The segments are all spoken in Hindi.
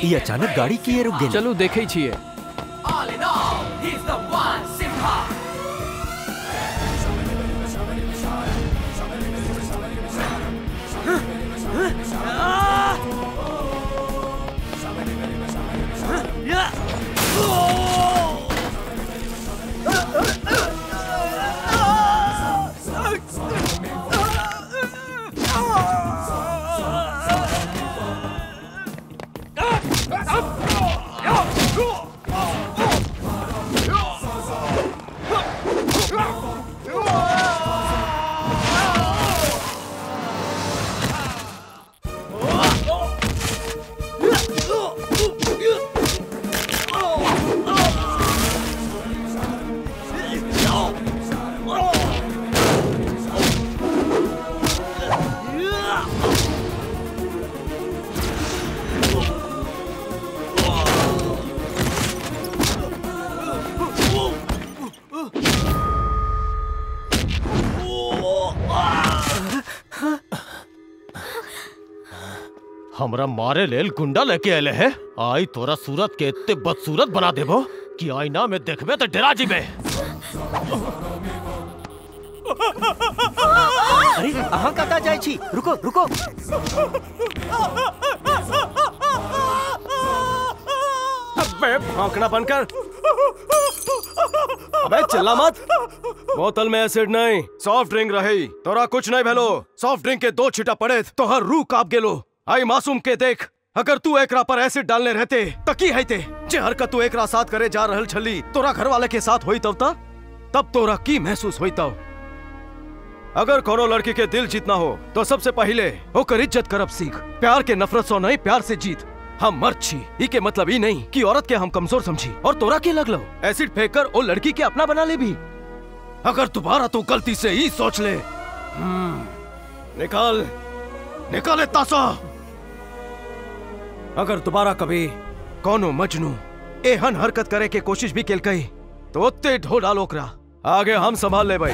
ये अचानक गाड़ी किए रुक गई। चलो देखे छिए। हमरा मारे लेल गुंडा लेके आले है। आई तोरा सूरत के इतने बदसूरत बना देबो कि आईना में देखबे तो डरा जीबे। अरे अहाँ कता जाय छी? रुको रुको। अबे भौंकना बंद कर। अबे चिल्ला मत। बोतल में एसिड नहीं, सॉफ्ट ड्रिंक रही। तोरा कुछ नहीं भेलो। सॉफ्ट ड्रिंक के 2 छिटा पड़े तो हर रूह कांप गेलो। आई मासूम के देख, अगर तू एकरा पर एसिड डालने रहते तकी है ते जे हरकत तू एकरा साथ करे जा रहल छली तोरा घर वाले के साथ होई तब तोरा की महसूस होई तब। अगर कोनो लड़की के दिल जीतना हो तो सबसे पहले होकर इज्जत करब सीख। प्यार के नफरत सो नहीं, प्यार से जीत। हम मर्द छी, ई के मतलब ई नहीं कि औरत के हम कमजोर समझी। और तोरा के लगलो एसिड फेंक कर ओ लड़की के अपना बना ले भी। अगर दोबारा तू गलती से ही सोच ले, निकाल तासा। अगर दोबारा कभी कोनो मजनू एहन हरकत करे के कोशिश भी केल कही तो उत्ते ढो डालो ओकरा। आगे हम संभाल ले भाई।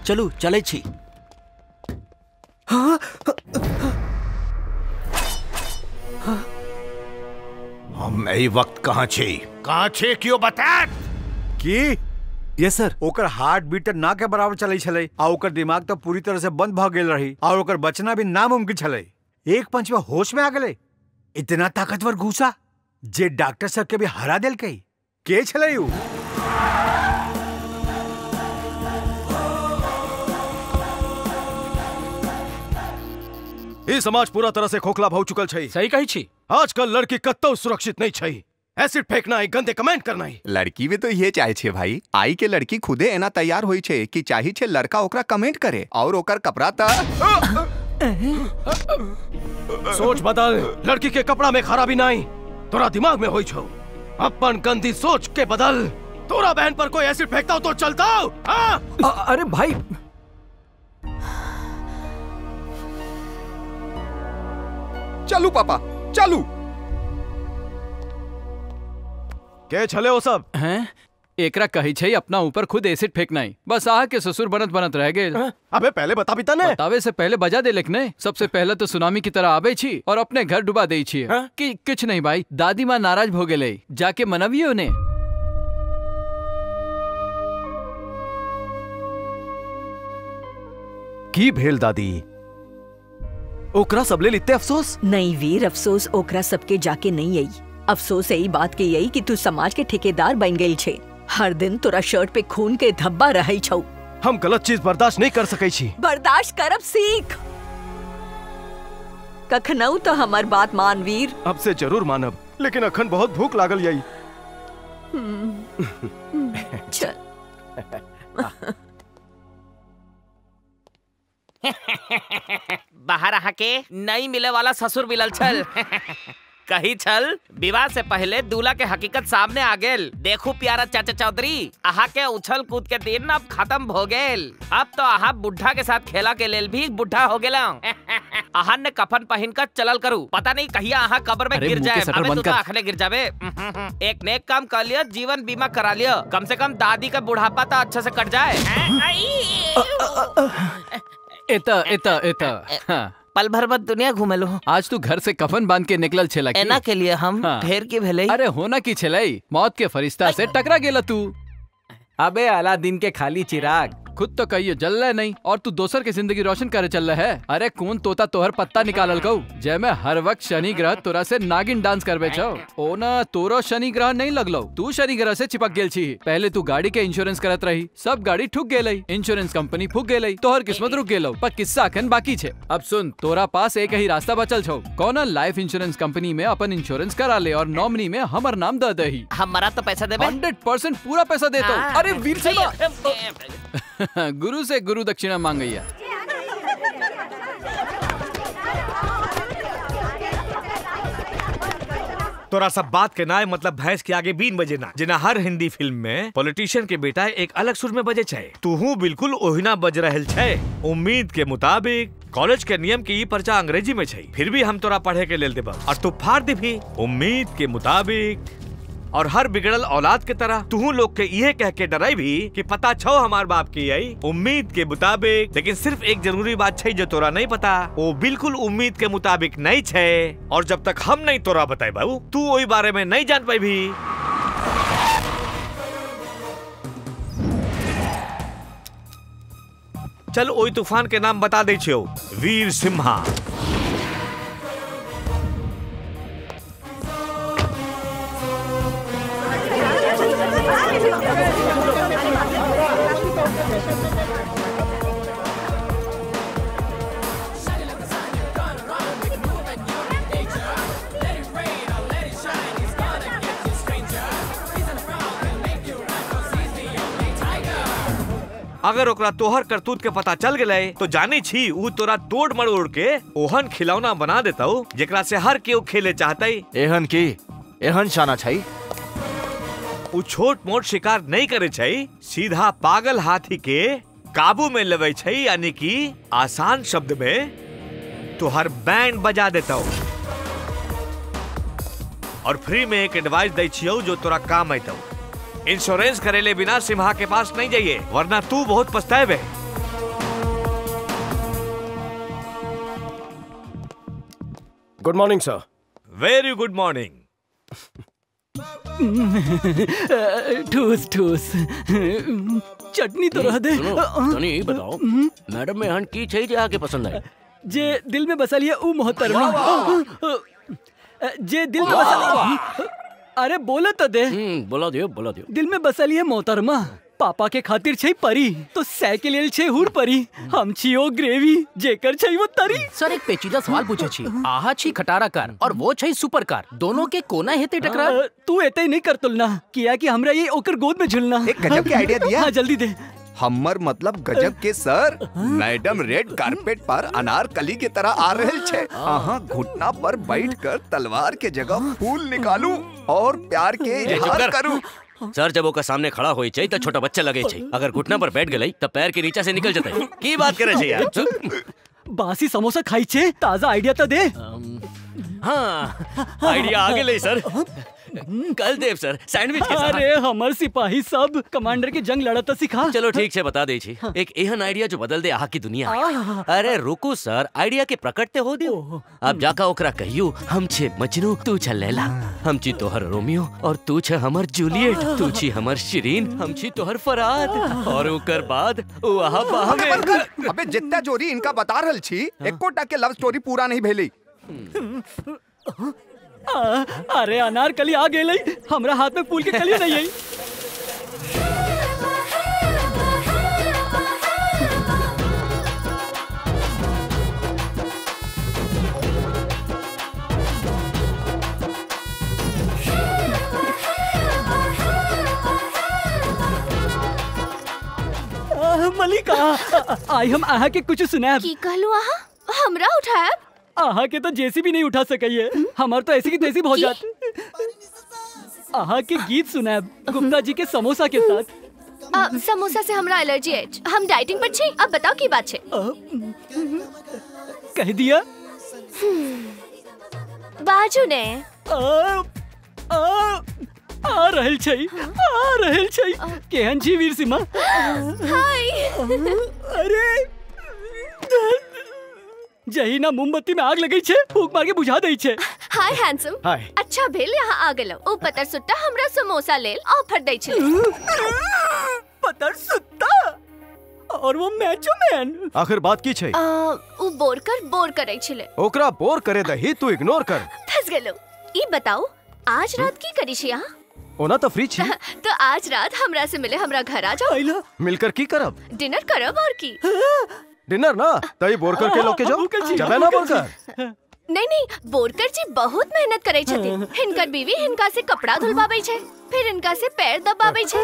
चलू चले छी। हम यही वक्त कहाँ छे क्यों बता की? Yes sir. ओकर हार्ट बीट ना के बराबर चले छले आ ओकर दिमाग तो पूरी तरह से बंद भ गेल रही और ओकर बचना भी नामुमकिन छले। एक पंच में होश में आ गए। इतना ताकतवर घूसा जे डॉक्टर सर के भी हरा दिल के छले यू? ई समाज पूरा तरह से खोखला भाव चुकल छै। सही कही छी। आजकल लड़की कत्तो सुरक्षित नहीं छै। एसिड फेंकना है, गंदे कमेंट करना है। लड़की भी तो ये चाहे छे भाई। आई के लड़की खुदे एना तैयार होई छे कि चाही छे लड़का ओकरा कमेंट करे और ओकर कपड़ा ता सोच बदल। लड़की के कपड़ा में खराबी नहीं, तोरा दिमाग में होई छो। अपन गंदी सोच के बदल। तोरा बहन पर कोई एसिड फेंकता हो तो चलता हो? अरे भाई चलू पापा चलू। के छले वो सब हैं? एकरा कही छे अपना ऊपर खुद एसिड फेंकना ही। बस आह के ससुर बनत रह गए। अबे पहले बता भी तने। बतावे से पहले बजा दे लेकने। सबसे पहले तो सुनामी की तरह आबे छी और अपने घर डुबा दे छी। कि कुछ नहीं भाई, दादी माँ नाराज हो गेले, जाके मनवियो ने। की भेल दादी? ओकरा सब ले लिते अफसोस? नहीं वीर, अफसोस ओकरा सबके जाके नहीं आई। अफसोस यही बात के यही कि तू समाज के ठेकेदार बन गई छे। हर दिन तोरा शर्ट पे खून के धब्बा रही छौ। हम गलत चीज बर्दाश्त नहीं कर सकै छी। बर्दाश्त करब सीख। कखनऊ तो हमार बात मान वीर। अब से जरूर मानब, लेकिन अखन बहुत भूख लागल यही। चल। बाहर आके नहीं मिले वाला ससुर मिलल छल। कही छल विवाह से पहले दूल्हा के हकीकत सामने आ गेल। देखो प्यारा चाचा चौधरी, आहा के उछल कूद के दिन अब खत्म हो गेल। अब तो आहा बुढ़ा के साथ खेला के लेल भी बुढ़ा हो गेला। आहा ने कफन पहन कर चलल करू, पता नहीं कहिया आहा कब्र में गिर जाए। हमें तो आखने गिर जावे। एक नेक काम कर लिया, जीवन बीमा करा लिया, कम से कम दादी का बुढ़ापा तो अच्छे से कट जाए। हाँ। पल भर बाद दुनिया घूमे लो। आज तू घर से कफन बांध के निकलल छेला की? एना के लिए हम ढेर की भेलई। अरे होना की छेलाई, मौत के फरिश्ता से टकरा गेला तू। अबे अलादीन के खाली चिराग, खुद तो कहियो जल रहा नहीं और तू दोसर की जिंदगी रोशन करे चल रहा है। अरे कौन तोता तोहर पत्ता निकालल कहू, जय में हर वक्त शनि ग्रह तोरा से नागिन डांस करबे छो। ओ ना तोरो शनि ग्रह नहीं लगलो, तू शनि ग्रह से चिपक गेल छी। पहले तू गाड़ी के इंश्योरेंस करत रही, सब गाड़ी ठुक गेलई, इंश्योरेंस कंपनी फूक गेलई, तोहर किस्मत रुक गेलो। पर किस्सा अखन बाकी छे। अब सुन, तोरा पास एक ही रास्ता बचल छो। कौन लाइफ इंश्योरेंस कंपनी में अपन इंश्योरेंस करा ले और नॉमिनी में हमर नाम दे दही। हमारा तो पैसा देबे 100% पूरा पैसा देता हूँ। अरे वीर सेवा गुरु से गुरु दक्षिणा मांगैया। तोरा सब बात के ना मतलब भैंस के आगे बीन बजे ना, जिना हर हिंदी फिल्म में पॉलिटिशियन के बेटा एक अलग सुर में बजे छे। तू बिल्कुल ओहिना बज रहल छे। उम्मीद के मुताबिक कॉलेज के नियम की पर्चा अंग्रेजी में छे, फिर भी हम तोरा पढ़े के लेल देबा और तू फाड़ देबी। उम्मीद के मुताबिक और हर बिगड़ल औलाद के तरह तू लोग के ये कह के डराई भी कि पता छो हमार बाप की आई उम्मीद के मुताबिक। लेकिन सिर्फ एक जरूरी बात छे जो तोरा नहीं पता, वो बिल्कुल उम्मीद के मुताबिक नहीं छे। और जब तक हम नहीं तोरा बताए बाबू, तू वही बारे में नहीं जान पाई भी। चल ओई तूफान के नाम बता दे छो, वीर सिम्हा। अगर ओकरा तोहर करतूत के पता चल गए तो जानी छी ऊ तोरा तोड़ मरोड़ के ओहन खिलौना बना देता जेकरा से हर केहू खेले चाहता। एहन की एहन शाना छै। ऊ छोट मोट शिकार नहीं करे छै, सीधा पागल हाथी के काबू में लेवे छै, यानी कि आसान शब्द में तोहर बैंड बजा देता और फ्री में एक एडवाइस दे छियो जो तोरा काम आइतो। इंश्योरेंस करेले बिना सिम्हा के पास नहीं जाइए, वरना तू बहुत पछताएबे। Good morning sir. Very good morning. ठूस ठूस चटनी तो रह दे। तनी बताओ मैडम में हन की छै जे आके पसंद है? जे दिल में बसल है ऊ मोहतरमा। जे दिल में बसल, अरे बोलो तो दे। बोला दियो बोला दियो। दिल में बसल है मोहतरमा। पापा के खातिर छै परी तो साइकिल लेल छै हुर परी। हम छियो ग्रेवी जेकर छै वो तरी। सर एक पेचीदा सवाल पूछे छी। आहा छी खटारा कार और वो छै सुपर कार, दोनों के कोना हेते टकरार? तू एते नहीं कर तुलना किया कि हमरा ये ओकर गोद में झुलना। एक गजब के आइडिया दिया। हाँ जल्दी दे। हमर मतलब गजब के सर। मैडम रेड कारपेट पर अनारकली की तरह आ रहल छे। अहाँ घुटना पर बैठकर तलवार के जगह फूल निकालू और प्यार के इजहार करू। सर जब ओकर सामने खड़ा होई छै त छोटा बच्चा लगे छै, अगर घुटना पर बैठ गेलै त पैर के नीचे से निकल जतै। की बात करे छै यार? बासी समोसा खाई छे, ताजा आइडिया तो दे। हाँ आइडिया आ गेलै सर। कल देव सर सैंडविच के साथ। अरे हमर सिपाही सब कमांडर के जंग लड़त सिखा। चलो ठीक से बता दे छी। एक एहन आइडिया जो बदल दे आहा की दुनिया। अरे रुको सर, आइडिया के प्रकटते हो दियो। अब जाका ओकरा कहियो हम छे मजनू, तू छ लैला, हम छी तोहर रोमियो और तू छ हमर जूलियट, तू छी हमर शिरीन, हम छी तोहर फराद और ओकर बाद ओ आहा बाह में। अबे जितना जोरी इनका बता रहल छी, एकोटा के लव स्टोरी पूरा नहीं भेली। अरे अनारकली आ गेलै, हमरा हाथ में फूल के कली नहीं आई। मलिका आई हम आहा के कुछ सुनाब। की कहलू आहा? हमरा उठाब? आहा के तो जेसीबी नहीं उठा सकिए, हमार तो ऐसी की तैसी बहुत जात। आहा के गीत सुनाब गुप्ता जी के समोसा के साथ। समोसा से हमरा एलर्जी है, हम डाइटिंग पर छी। अब बताओ की बात है। कह दिया बाजू ने आ रहल छै, आ रहल छै। केहन छी वीर सिमा? हाय। अरे जही ना मोमबत्ती में आग लगे छे, फूक मार के बुझा दई छे। हाय हैंडसम। हाय। अच्छा भेल यहाँ आ गेलो। ओ पतर सुट्टा हमरा समोसा लेल ऑफर दै छे। पतर सुट्टा और वो मैचो मैन। आखिर बात की छै? उ बोर करे छले। ओकरा बोर करे दही, तू इग्नोर कर। फंस गेलो। ई बताओ आज रात की करी छी यहाँ? ओना तो फ्री छी। तो आज रात हमरा से मिले हमरा घर आ जाओ। मिलकर की करब? डिनर करब और की। डिनर ना तई बोर करके लोग के जाओ। जबे ना बोर कर। नहीं, बोरकर जी बहुत मेहनत करे छथिन। हिनकर बीवी हिनका से कपड़ा धुलवाबै छै, फिर इनका से पैर दबाबै छै,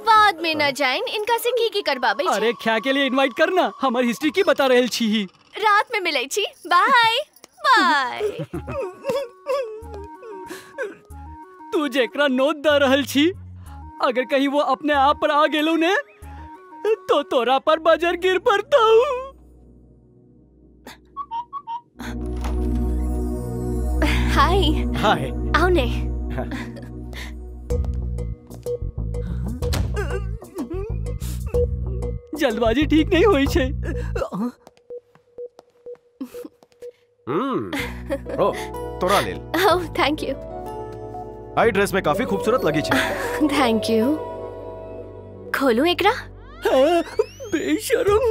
बाद में न जाइन इनका से की करबाबै छै। अरे क्या के लिए इनवाइट करना, हमारी हिस्ट्री की बता रहल छी। रात में मिलै छी। Bye bye. तू जेकरा नोट द रहल छी, अगर कहीं वो अपने आप पर आ गेलो ने तो तोरा पर बजर गिर पड़ता हूँ। हाय। हाय। आओ ने। जल्दबाजी ठीक नहीं हुई छे। ओ तोरा लेल। Oh thank you. I dress में काफी खूबसूरत लगी छे। Thank you. खोलूं एकरा? बेशरम।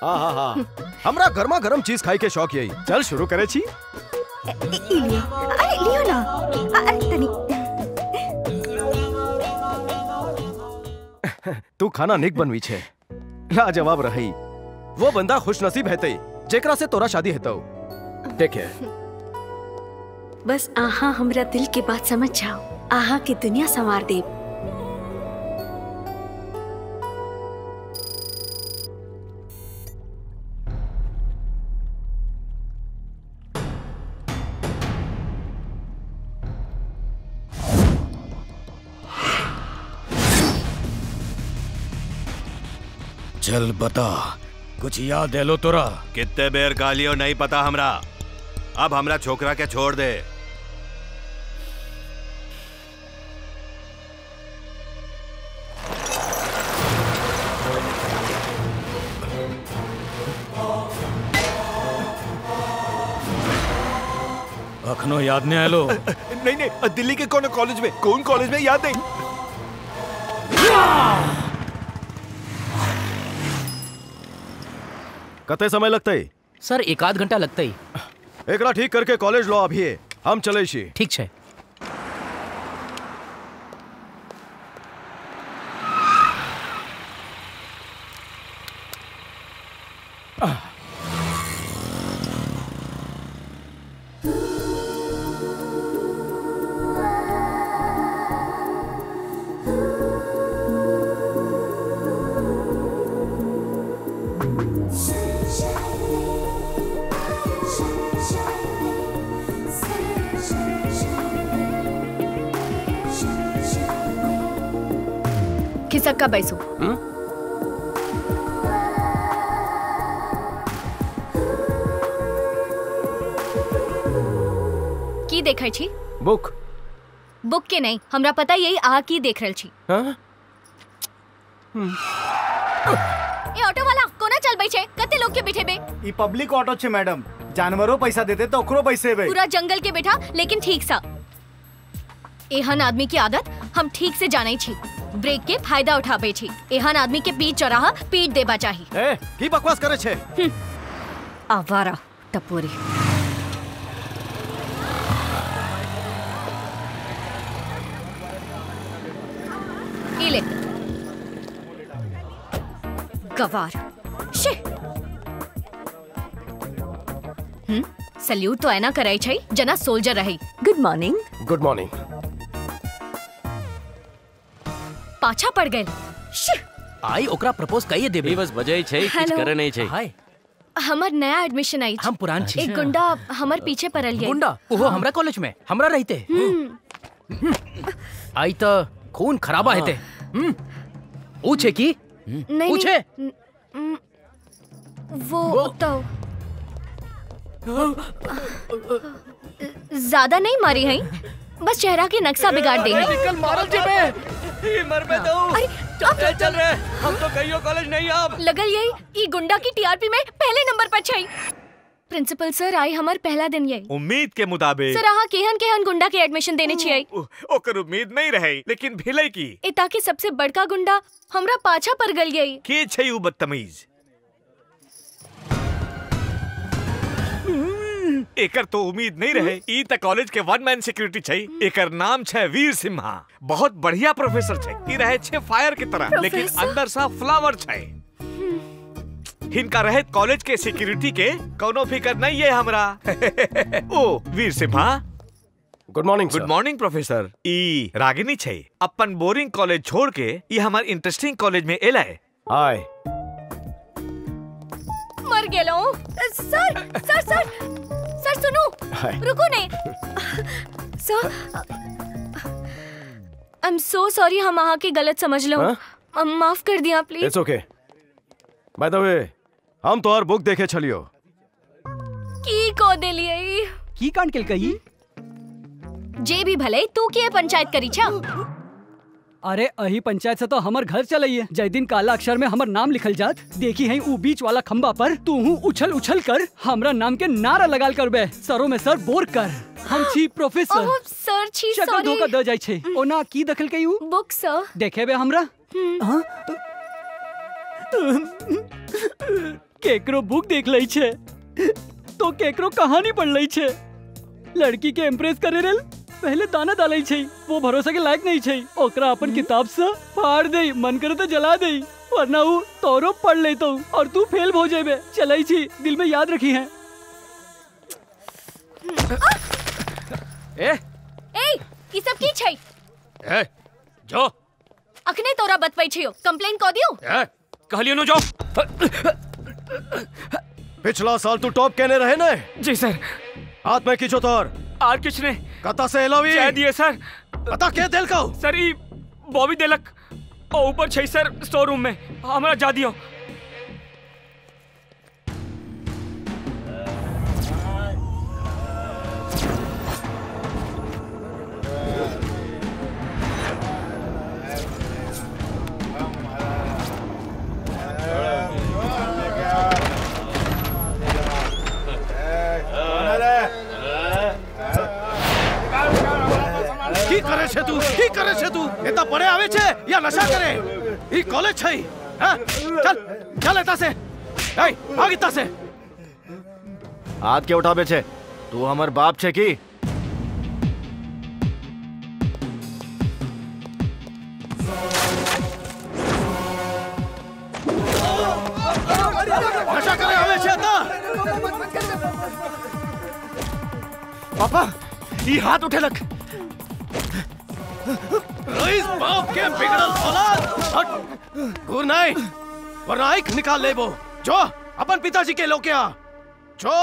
हाँ हमरा गर्मा गर्म चीज खाई के शौक यही। चल शुरू करे छी। अरे लियो ना। तनी। तू खाना निक बनवी छे। लाजवाब रही। वो बंदा खुशनसीब हेतई जेकरा से तोरा शादी हेतौ। Take care. बस आहा हमरा दिल के बात समझ जाओ। आहा की दुनिया संवार दे। चल बता, कुछ याद है लो तोरा? कितने बेर गालियो नहीं पता हमरा। अब हमरा छोकरा के छोड़ दे। अखनो याद नहीं आलो? नहीं, दिल्ली के कौन कॉलेज में याद नहीं। कते समय लगता है? सर 1 आध घंटा लगता ही। एकरा ठीक करके कॉलेज लो अभी। हम चले छी। ठीक है। खिसक बैसू। की देखै छी? बुक। बुक के नहीं, हमरा पता यही आ की देख रहल छी। हाँ? ए ऑटो वाला कोना चलबै छै? कते लोग के बिठेबे? ई पब्लिक ऑटो छे मैडम। जानवरों पैसा देते तो ओकरो पैसे बे। पूरा जंगल के बैठा लेकिन ठीक सा। एहन आदमी की आदत हम ठीक से जानै छी। ब्रेक के फायदा उठाबे छी। एहन आदमी के बीच चौराहा पीट देबा चाही। ए, की बकवास करे छे? आवारा टपोरी। इले गवार। शे। सल्यूट तो ऐना कराई छै जना सोल्जर रही। Good morning. Good morning. पाछा पड़ गए। आई ओकरा प्रपोज कइए देबे। बस बजाई छै, कुछ करे नहीं छै। हाय। हमार नया एडमिशन आई हम पुरान छी। एक गुंडा हमार पीछे पड़ल गई। गुंडा ओहो हमरा कॉलेज में हमरा रहते आई तो खून खराबा हेते। पूछे की नहीं पूछे वो तो ज्यादा नहीं मारी है, बस चेहरा के नक्शा बिगाड़ दे है। निकल मारल जेबे मर पे दो। अरे चल रहे हम तो कहियो कॉलेज नहीं अब लगल यही गुंडा की टीआरपी में पहले नंबर पर छई। प्रिंसिपल सर आई हमार पहला दिन यही। उम्मीद के मुताबिक सर आहा केहन केहन गुंडा के एडमिशन देने छियै। ओकर उम्मीद नहीं रहे लेकिन भिलै की एता के सबसे बड़का गुंडा हमरा पाछा पर गल गई। के छै उ बदतमीज? एकर तो उम्मीद नहीं रहे। ई त कॉलेज के वन मैन सिक्योरिटी छै। एकर नाम छै वीर सिम्हा। बहुत बढ़िया प्रोफेसर छै। ई रहे छै फायर की तरह लेकिन अंदर सा फ्लावर छै। हिनका रहे कॉलेज के सिक्योरिटी के कोनो फिकर नहीं है हमरा। ओ Veer Simha good morning. Good morning professor. ई रागिनी छै। अपन बोरिंग कॉलेज छोड़ के ई हमार इंटरेस्टिंग कॉलेज में एला है। हाय मर गेलो। सर सर सर सर सुनो रुको नहीं। Sir I am so sorry हम आहा के गलत समझ लो। माफ कर दिया please. It's okay. By the way हम तो और बुक देखे छलियो की को देलिए की कांड केल कही जे भी भले तू के पंचायत करी छा। अरे अही पंचायत से तो हमर घर चलाइए। जय दिन काला अक्षर में हमर नाम लिखल जात देखी है ऊ बीच वाला खंबा पर तू उछल उछल कर हमरा नाम के नारा लगाल करबे। सरों में सर बोर कर। हम छी प्रोफेसर। ओह सर छी शक्ल सॉरी। धोखा द जाय छे। ओना की दखल कई ऊ बुक सर देखेबे हमरा। हां केकरो बुक देख लई छे तो केकरो कहानी पढ़ लई छे। लड़की के इम्प्रेस करे रेल पहले दाना डालै छै। वो भरोसा के लायक नहीं छै। ओकरा अपन किताब से फाड़ दे मन करे तो जला दे वरना ऊ तोरो पढ़ लेतो और तू फेल हो जेबे। चलै छी दिल में याद रखी है। ए ई सब की छै? ए जो अखने तोरा बतबै छियो कंप्लेन क दियो। कहलियो न जो। पिछला साल तू टॉप कहने रहे ना? जी सर। हाथ में किछो तोर आर किछ ने कता से एलोवी चाह दिए सर। पता के देल को सर ई बॉबी देलक ओ ऊपर छै सर स्टोर रूम में हमरा जा दियो। की करे छे तू? एता पड़े आवे छे या नशा करे? ई कॉलेज छै। हां चल चल एता से। ए भाग एता से। हाथ के उठाबे छे? तू हमर बाप छे की? नशा करे आवे छे ता? पापा ई हाथ उठेलक। रईस बाप के बिगड़ल औलाद। हट घूर नहीं वरना आँख निकाल लेबो। जो अपन पिताजी के लोके आ जो।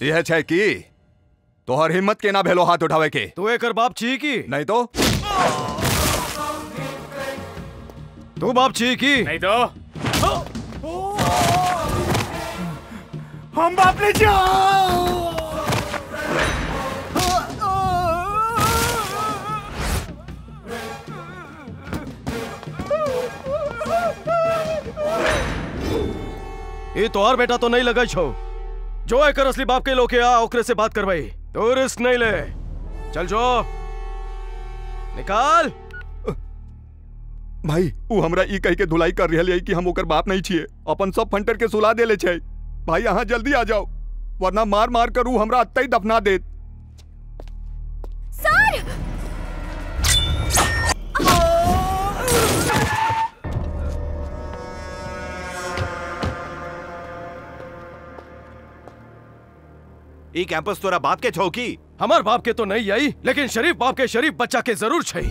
यह छै की तोहर हिम्मत के ना भेलो हाथ उठावे के? तू एकर बाप छी की? नहीं तो तू बाप छी की? नहीं तो हम बाप ले जाओ। ये तोहर बेटा तो नहीं लगा छो। जो एकर असली बाप के लोके आ ओकरे से बात करवाई। तो रिस्क नहीं ले। चल जो निकाल। भाई वो हमरा ई कह के धुलाई कर रहल है कि हम ओकर बाप नहीं छिए। अपन सब फंटर के सुला देले छै। भाई यहाँ जल्दी आ जाओ वरना मार मार कर ऊ हमरा अत्ते ही दफना देत। सर ई कैंपस तोरा बाप के छौकी। हमार बाप के तो नहीं आई, लेकिन शरीफ बाप के शरीफ बच्चा के जरूर छै।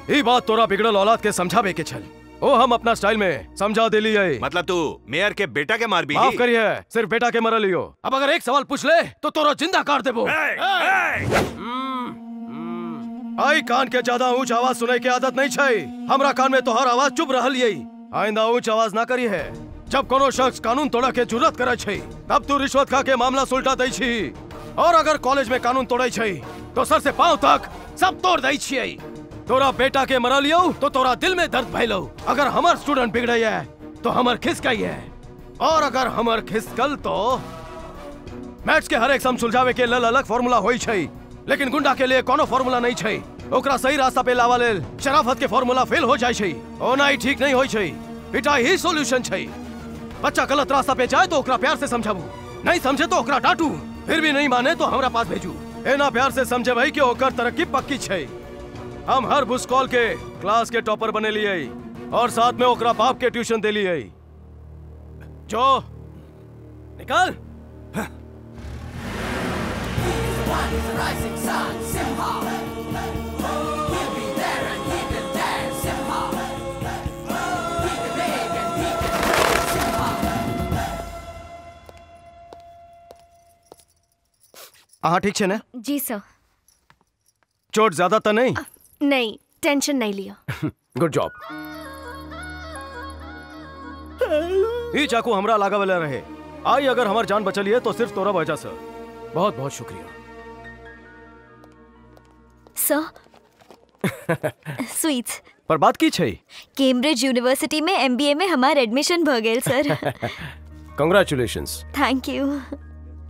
ई बात तोरा बिगड़ल औलाद के समझावे के छल। ओ हम अपना स्टाइल में समझा दिली है। मतलब तू मेयर के बेटा के मार भी? माफ करिए, सिर्फ बेटा के मरा लियो। अब अगर एक सवाल पूछ ले तो तोरा जिंदा काट देबो। आई कान के ज्यादा ऊंच आवाज सुने के आदत नहीं छै। हमरा कान में तोहर आवाज चुप रहल यही। आइंदा ऊंच आवाज ना करी है। जब कोनो शख्स कानून तोड़ा के जुर्रत करे छै, तब तू रिश्वत खा के मामला सुलटा दै छी। और अगर कॉलेज में कानून तोड़े छै तो सर से पांव तक सब तोड़ दै छियै। तोरा बेटा के मरा लियो तो तोरा दिल में दर्द भइलो। अगर हमार स्टूडेंट बिगड़े है तो हमर खिसकई है, और अगर हमर खिसकल तो मैथ्स के हर एक सम सुलझावे के लेल अलग फार्मूला होई छै, लेकिन गुंडा के लिए कोनो फार्मूला नहीं छै। ओकरा सही रास्ता पे लावा लेल शराफत के फार्मूला फेल हो जाय छै। ओना ही ठीक नहीं होई छै। पिटाई ही सॉल्यूशन छै। बच्चा गलत रास्ता पे जाए तो ओकरा प्यार से समझाबू, नहीं समझे तो ओकरा डांटू, फिर भी नहीं माने तो हमरा पास भेजू। एना प्यार से समझे भाई कि ओकर तरक्की पक्की छै। हम हर भूसकॉल के क्लास के टॉपर बने लिए और साथ में ओकरा बाप के ट्यूशन दे लिए। जो निकाल। हाँ ठीक है ना? जी सर। चोट ज्यादा तो नहीं? नहीं, टेंशन नहीं लिया। Good job. ये चाकू हमरा लागा वाला रहे। आई अगर हमार जान बचली है तो सिर्फ तोरा वजह से। बहुत बहुत शुक्रिया सर। स्वीट्स पर बात की छै? कैम्ब्रिज यूनिवर्सिटी में एमबीए में हमार एडमिशन भ गेल सर। कांग्रेचुलेशंस। Thank you.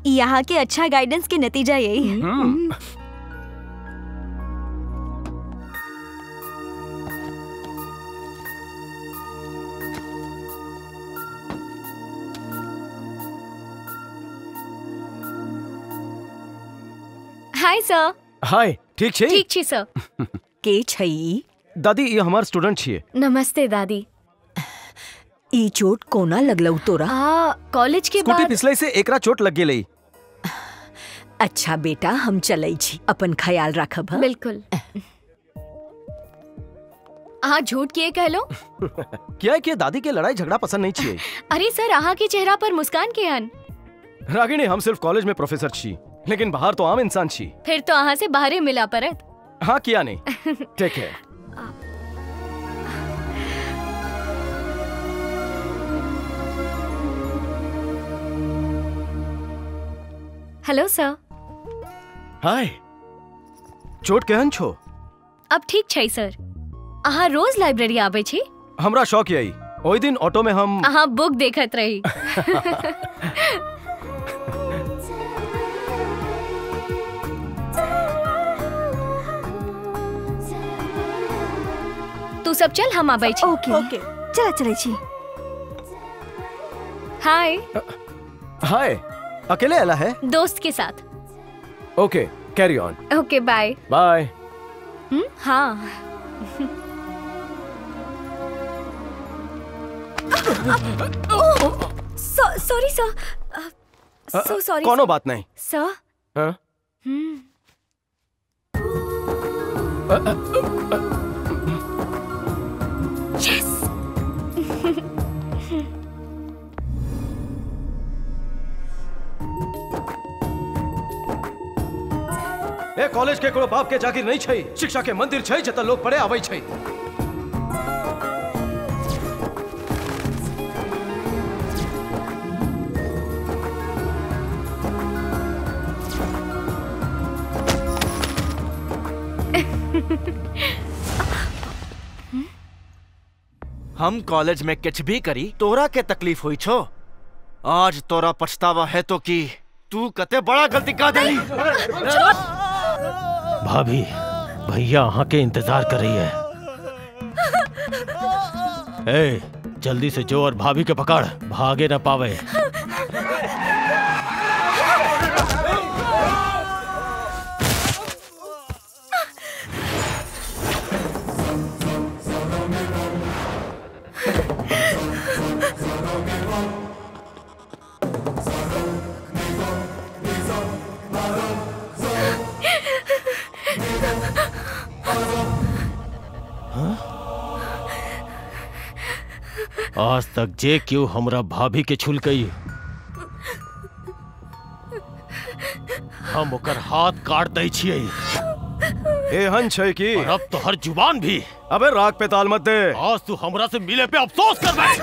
यहाँ के अच्छा गाइडेंस के नतीजा यही। Hi sir. हाय, ठीक छै? ठीक छी सर। के छै? दादी ये हमार स्टूडेंट छिए। नमस्ते दादी। ई चोट कोना लगलौ तोरा? कॉलेज के स्कूटी बाद फिसले से एकरा चोट लग गेलै। अच्छा बेटा, हम चलै छी, अपन ख्याल रखब। बिल्कुल। अहाँ झूठ किए कहलो? क्या है कि दादी के लड़ाई झगड़ा पसंद नहीं छिए। अरे सर, अहाँ के चेहरा पर मुस्कान के हन। रागिनी, हम सिर्फ कॉलेज में प्रोफेसर छी, लेकिन बाहर तो आम इंसान छी। फिर तो अहाँ से बाहरे मिला परत। हाँ किया नहीं। ठीक है। Hello sir. हाय। चोट केहन छो? अब ठीक छै सर। अहाँ रोज लाइब्रेरी आबै छी? हमरा शौक यही। ओई दिन ऑटो में हम अहाँ बुक देखत रही। तू सब चल, हम आबै छी। ओके। चला चलै छी। हाय। हाय। अकेले आला है? दोस्त के साथ। Okay, carry on. Okay, bye. Bye. हाँ। Sorry sir. So sorry. कोनो बात नहीं सर। हाँ? यस। ए कॉलेज के कोनो बाप के जागीर नहीं छै। शिक्षा के मंदिर छै जत लोग पढ़े आबै छै। हम कॉलेज में कुछ भी करी तोरा के तकलीफ हुई छो। आज तोरा पछतावा है तो कि तू कते बड़ा गलती कर देली। भाभी, भैया यहाँ के इंतजार कर रही है। ए, जल्दी से जो और भाभी के पकड़, भागे न पावे। आज तक जे क्यों हमरा भाभी के छुल गई हम ओकर हाथ काट दै छियै। एहन छै कि और अब तो हर जुबान भी। अबे राग पे ताल मत दे। आज तू हमरा से मिले पे अफसोस कर बैठ।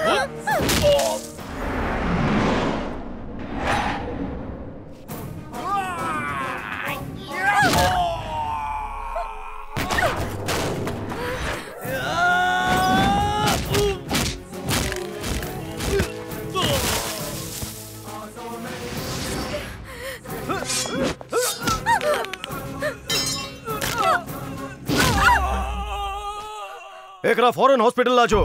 एकरा फौरन हॉस्पिटल लाजो।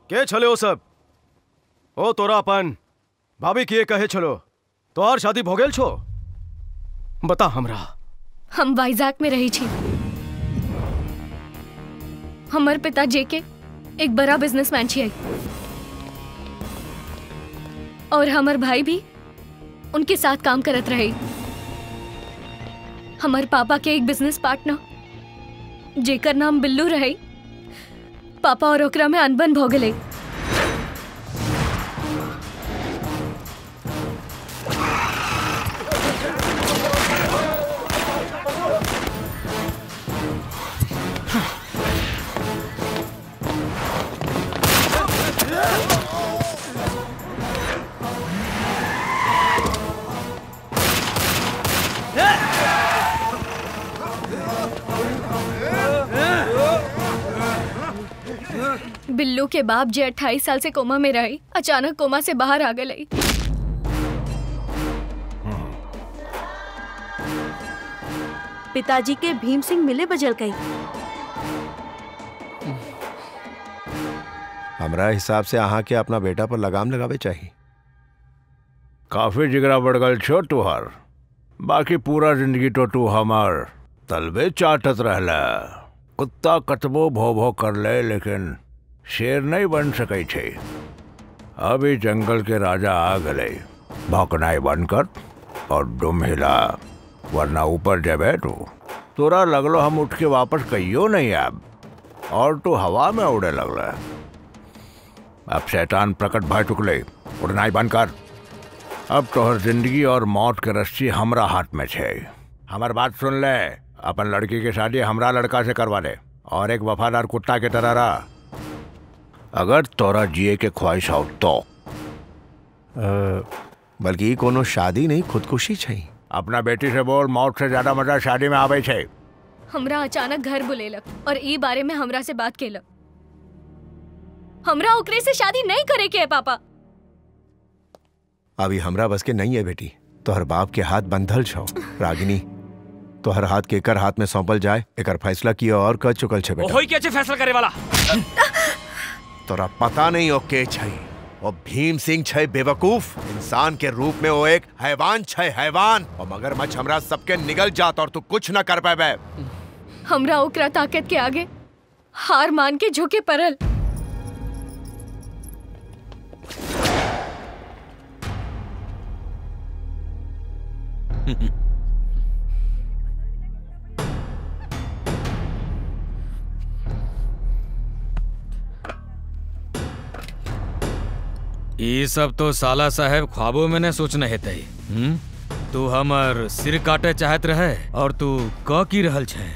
के छले ओ सब? ओ तोरा अपन भाभी किए कहे छलो तोहार शादी भोगेल छो? बता हमरा। हम वाइजाक में रही छी। हमर पिता जेके एक बड़ा बिजनेसमैन छियै और हमर भाई भी उनके साथ काम करत रहे। हमर पापा के एक बिजनेस पार्टनर जेकर नाम बिल्लू रहे, पापा और ओकरा में अनबन हो गए। बिल्लू के बाप जे 28 साल से कोमा में रहे, अचानक कोमा से बाहर आ गए। पिताजी के भीम सिंह मिले बजल गई। हमरा हिसाब से अहाँ के अपना बेटा पर लगाम लगावे चाहिए। काफी जिगरा बढ़ गल छो तुहार, बाकी पूरा जिंदगी तो तू हमार तलबे चाटत रहला। कुत्ता कतबो भो भो कर ले लेकिन शेर नहीं बन सके छे। अभी जंगल के राजा आ गए, भौंकनाई बंद कर और दुम हिला, वरना ऊपर जबे तोरा लगलो हम उठ के वापस कहियो नहीं आब और तू हवा में उड़े लगला। अब शैतान प्रकट भय चुकले, उड़नाई बंद कर। अब तोहर जिंदगी और मौत के रस्सी हमरा हाथ में छे। हमार बात सुन ले, अपन लड़की की शादी हमरा लड़का से करवा दे और एक वफादार कुत्ता के तरह रहा। अगर तोरा जिए के ख्वाहिश हो तो। बल्कि कोनो शादी नहीं, खुदकुशी चाहिए। अपना बेटी से बोल, मौत से ज्यादा मजा शादी में आवे छे। हमरा अचानक घर बुलेलक और ई बारे में हमरा से बात केलक। हमरा ओकरे से शादी नहीं करे के है पापा। अभी हमरा बस के नहीं है बेटी, तोहर बाप के हाथ बंधल छो। रागिनी, तोहर हाथ के कर हाथ में सौंपल जाए, एकर फैसला किया और कर चुकल छे बेटा। ओही के छे फैसला करे वाला। तोरा पता नहीं ओ के छै। ओ भीम सिंह छै बेवकूफ। इंसान के रूप में वो एक हैवान छै, हैवान। और मगरमच्छ हमरा सबके निगल जात और तू कुछ न कर पाबे। हमरा ओकरा ताकत के आगे हार मान के झुके परल। ये सब तो साला साहब ख्वाबों में न सोचने हेते। तू हमर सिर काटे चाहत रहे और तू क की रहल छे?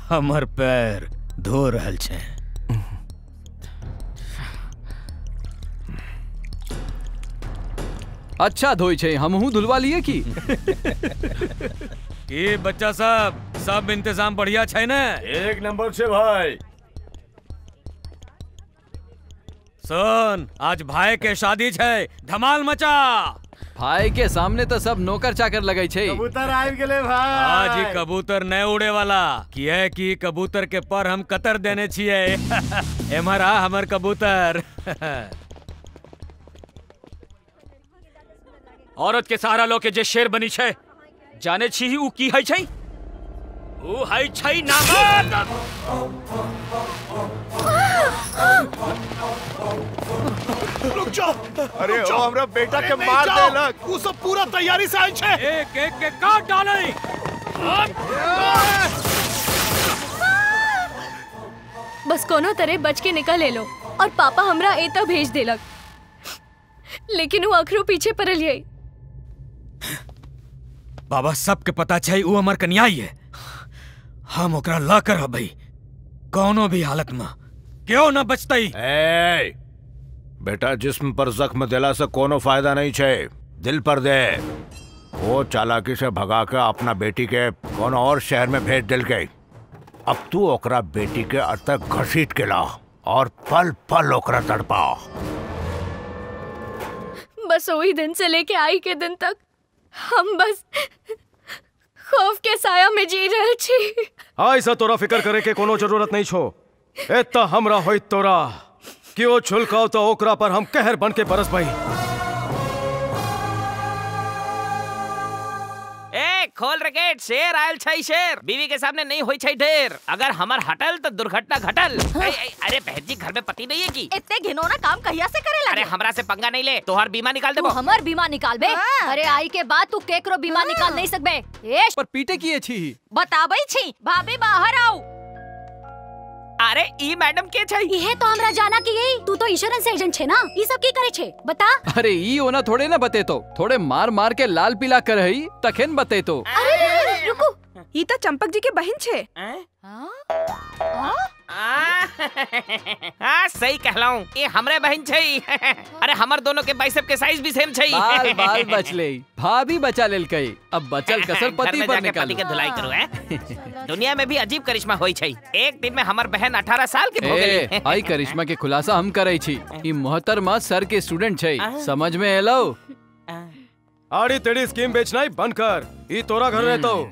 हमर पैर धो रहल छे। अच्छा धोई छे, हमहू धुलवा लिए की। ये बच्चा सब इंतजाम बढ़िया छे ने? एक नंबर से भाई। सुन, आज भाई के शादी छे, धमाल मचा। भाई के सामने तो सब नौकर चाकर लगे छे। कबूतर आइब गेले भाई। आज ही कबूतर नहीं उड़े वाला, किए कि कबूतर के पर हम कतर देने छिए। एमरा हमर कबूतर। औरत के सहारा लो के जे शेर बनी छे, जाने छी उ की है छे? ऊ है छै नामर्द। रुक जाओ। अरे ओ हमरा बेटा के मार देलक। ऊ सब पूरा तैयारी से आइ छै। एक एक के काट डालै। बस कोनो तरह बच के निकल ले लो और पापा हमरा एता भेज देलक, लेकिन वो अखरू पीछे पड़ल है। बाबा सबके पता छै ऊ हमर कन्याई है। हम ओकरा ला कर हबई कोनो भी हालत में क्यों न बचतई। ए, बेटा जिस्म पर जख्म दिला से कोनो फायदा नहीं छे, दिल पर दे। वो चालाकी से भगा के अपना बेटी के कोनो और शहर में भेज दिल गई। अब तू ओकरा बेटी के अतक घसीट के ला और पल पल ओकरा तड़पा। बस वही दिन से लेके आई के दिन तक हम बस खौफ के साया में जी रहे छी। ऐसा तोरा फिकर करे के कोनो जरूरत नहीं छो। एता हमरा होई तोरा कि वो छुलकाओ तो ओकरा पर हम कहर बन के बरस भाई। ए खोल रे गेट, शेर आयल छै शेर। बीवी के सामने नहीं होई छै ढेर, अगर हमर हटल तो दुर्घटना घटल। अरे बहन जी घर में पति नहीं है की? इतने घिनौना काम कहिया से करे लगे? अरे हमरा से पंगा नहीं ले, तोहर बीमा निकाल देबो। हमर बीमा निकाल बे? अरे आई के बाद तू केकरो बीमा निकाल नहीं सकबे। पर पीटे किए छी। बताबै छी, भाभी बाहर आओ। अरे ई मैडम के छै? इहे तो हमरा जाना कि यही तू तो इंश्योरेंस एजेंट छे ना, ई सब की करे छे बता। अरे ई ओना थोड़े ना बते तो, थोड़े मार मार के लाल पीला कर हई तखेन बते तो। अरे रुको, ई तो चंपक जी के बहन छे। हाँ सही कहलाऊं, ये हमरे बहन छै। अरे हमर दोनों के बाइसेप के साइज भी सेम छै। बाल बाल बच ले, भाभी बचा लेल कई, अब बचल कसर पति पर निकाल। पति के धुलाई करो है। दुनिया में भी अजीब करिश्मा होई छै। एक दिन में हमर बहन 18 साल के हो गेली। आई करिश्मा के खुलासा हम करई छी। ई मोहतरमा सर के स्टूडेंट छै, समझ में एलो? आड़ी तेरी स्कीम बेचना ही बंद कर। ई तोरा घर रहतो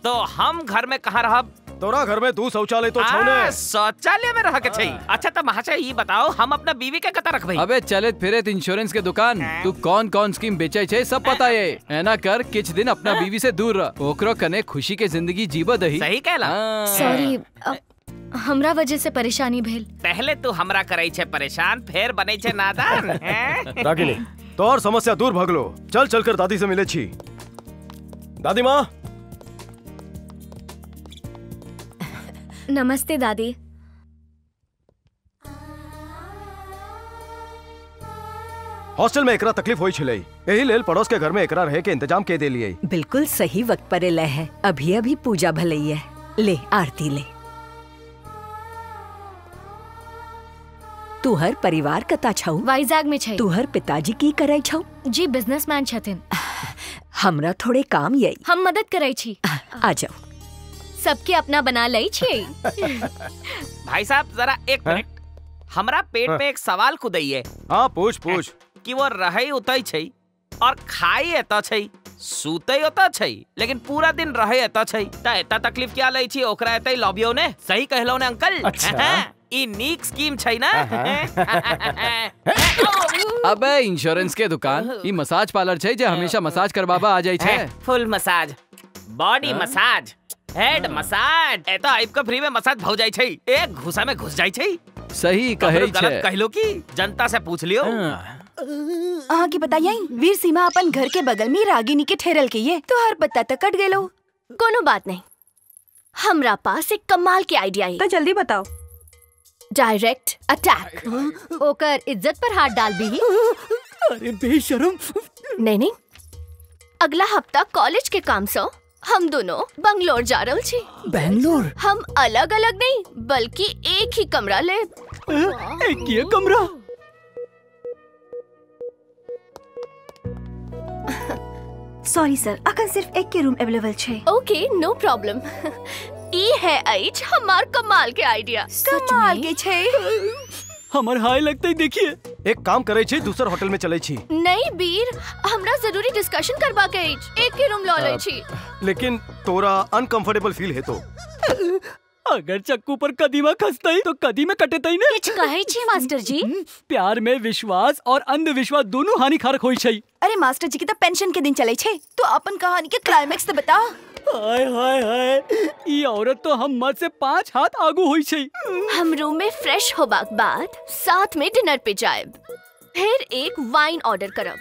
तो हम घर में कहाँ रहब? तोरा घर में 2 शौचालय तो छोने। शौचालय में रह के छै। अच्छा तो महाशय ये बताओ हम अपना बीवी के कता रखबई? अबे चलेत फिरेत इंश्योरेंस के दुकान, तू कौन कौन स्कीम बेचे छे सब पता है। ऐना कर कुछ दिन अपना बीवी से दूर रह, ओकरो कने खुशी के जिंदगी जीबो दही। सही कहला। सॉरी, हमरा वजह से परेशानी भेल। पहले तू हमरा करई छे परेशान, फिर बनै छे नादान। रागिनी तो और समस्या दूर भगलो। चल चल कर दादी से मिले छी। दादी माँ। नमस्ते दादी। हॉस्टल में एकरा तकलीफ होई छलै, यही लेल पड़ोस के घर में एकरा रहे के इंतजाम के दे लिए। बिल्कुल सही वक्त पर ले है। अभी अभी पूजा भलई है, ले आरती ले। तुहर परिवार कता छौ? वाइजाग में छै। तुहर पिताजी की करे छौ? जी बिजनेसमैन छथिन। हमरा थोड़े काम यही, हम मदद करे छी। आ जाओ। सबके अपना बना लई छी। भाई साहब जरा एक मिनट, हमरा पेट में एक सवाल कुदैये। हाँ पूछ पूछ। कि वो रहई उतई छै और खाई एता छै, सूतई होता छै, लेकिन पूरा दिन रहे एता छै, त एता तकलीफ क्या लई छी ओकरा एतई लॉबियो ने? सही कहलो ने अंकल। अच्छा। ई नीक स्कीम छै ना। अबे इंश्योरेंस के दुकान, ई मसाज पार्लर छै जे हमेशा मसाज करबाबा आ जाई छै। Full massage, body massage, head massage, एता आइब का फ्री में मसाज हो जाई छै, एक घुसा में घुस जाई छै। सही कहे छै। गलत कहलो की जनता से पूछ लियो। अहाँ की बताइए, वीर सीमा अपन घर के बगल में रागिनी के ठहरल के ये तो हर पत्ता तक कट गेलो। कोनो बात नहीं, हमरा पास एक कमाल के आइडिया है। तो जल्दी बताओ। Direct attack. ओकर इज्जत पर हाथ डाल भी। अरे बेशरम। नहीं नहीं, अगला हफ्ता कॉलेज के काम से हम दोनों बंगलोर जा रहल छी। बैंगलोर? हम अलग अलग नहीं बल्कि एक ही कमरा ले। एक ही कमरा? सॉरी सर, अखन सिर्फ एक के रूम अवेलेबल छे। Okay no problem. ई है आइज हमार कमाल के आइडिया। कमाल के छे। हमार हाय लगते ही देखिए। एक काम करे छी, दूसर होटल में चले छी। नहीं बीर, हमरा जरूरी डिस्कशन करबा के एक के रूम लो ले छी। लेकिन तोरा अनकंफर्टेबल फील है तो? अगर चक्कू पर कदीमा खसतई तो कदीमे कटेतई ने। किछ कहै छी मास्टर जी? प्यार में विश्वास और अंधविश्वास दोनों हानिकारक होई छै। अरे मास्टर जी की तो पेंशन के दिन चले छे, तो अपन कहानी के क्लाइमेक्स तो बता। हाय हाय हाय, ई औरत तो हम मत से 5 हाथ आगू होई छै। हम रूम में फ्रेश होबाक बाद साथ में डिनर पे जाएब, फिर एक वाइन ऑर्डर करब।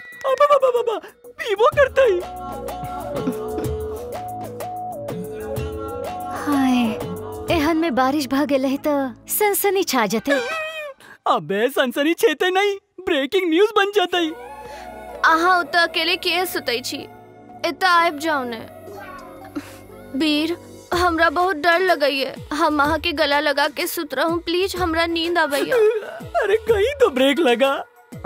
पीबो करतई। हाय, एहन में बारिश भ गेल है तो सनसनी छा जते। अबे सनसनी छेते नहीं, ब्रेकिंग न्यूज बन जातई। आहा उत अकेले के सुतई छी, एता आइब जाओ ने। वीर, हमरा बहुत डर लगई है, हम आहा के गला लगा के सुत रहूं, प्लीज हमरा नींद आबैया। अरे कहीं तो ब्रेक लगा।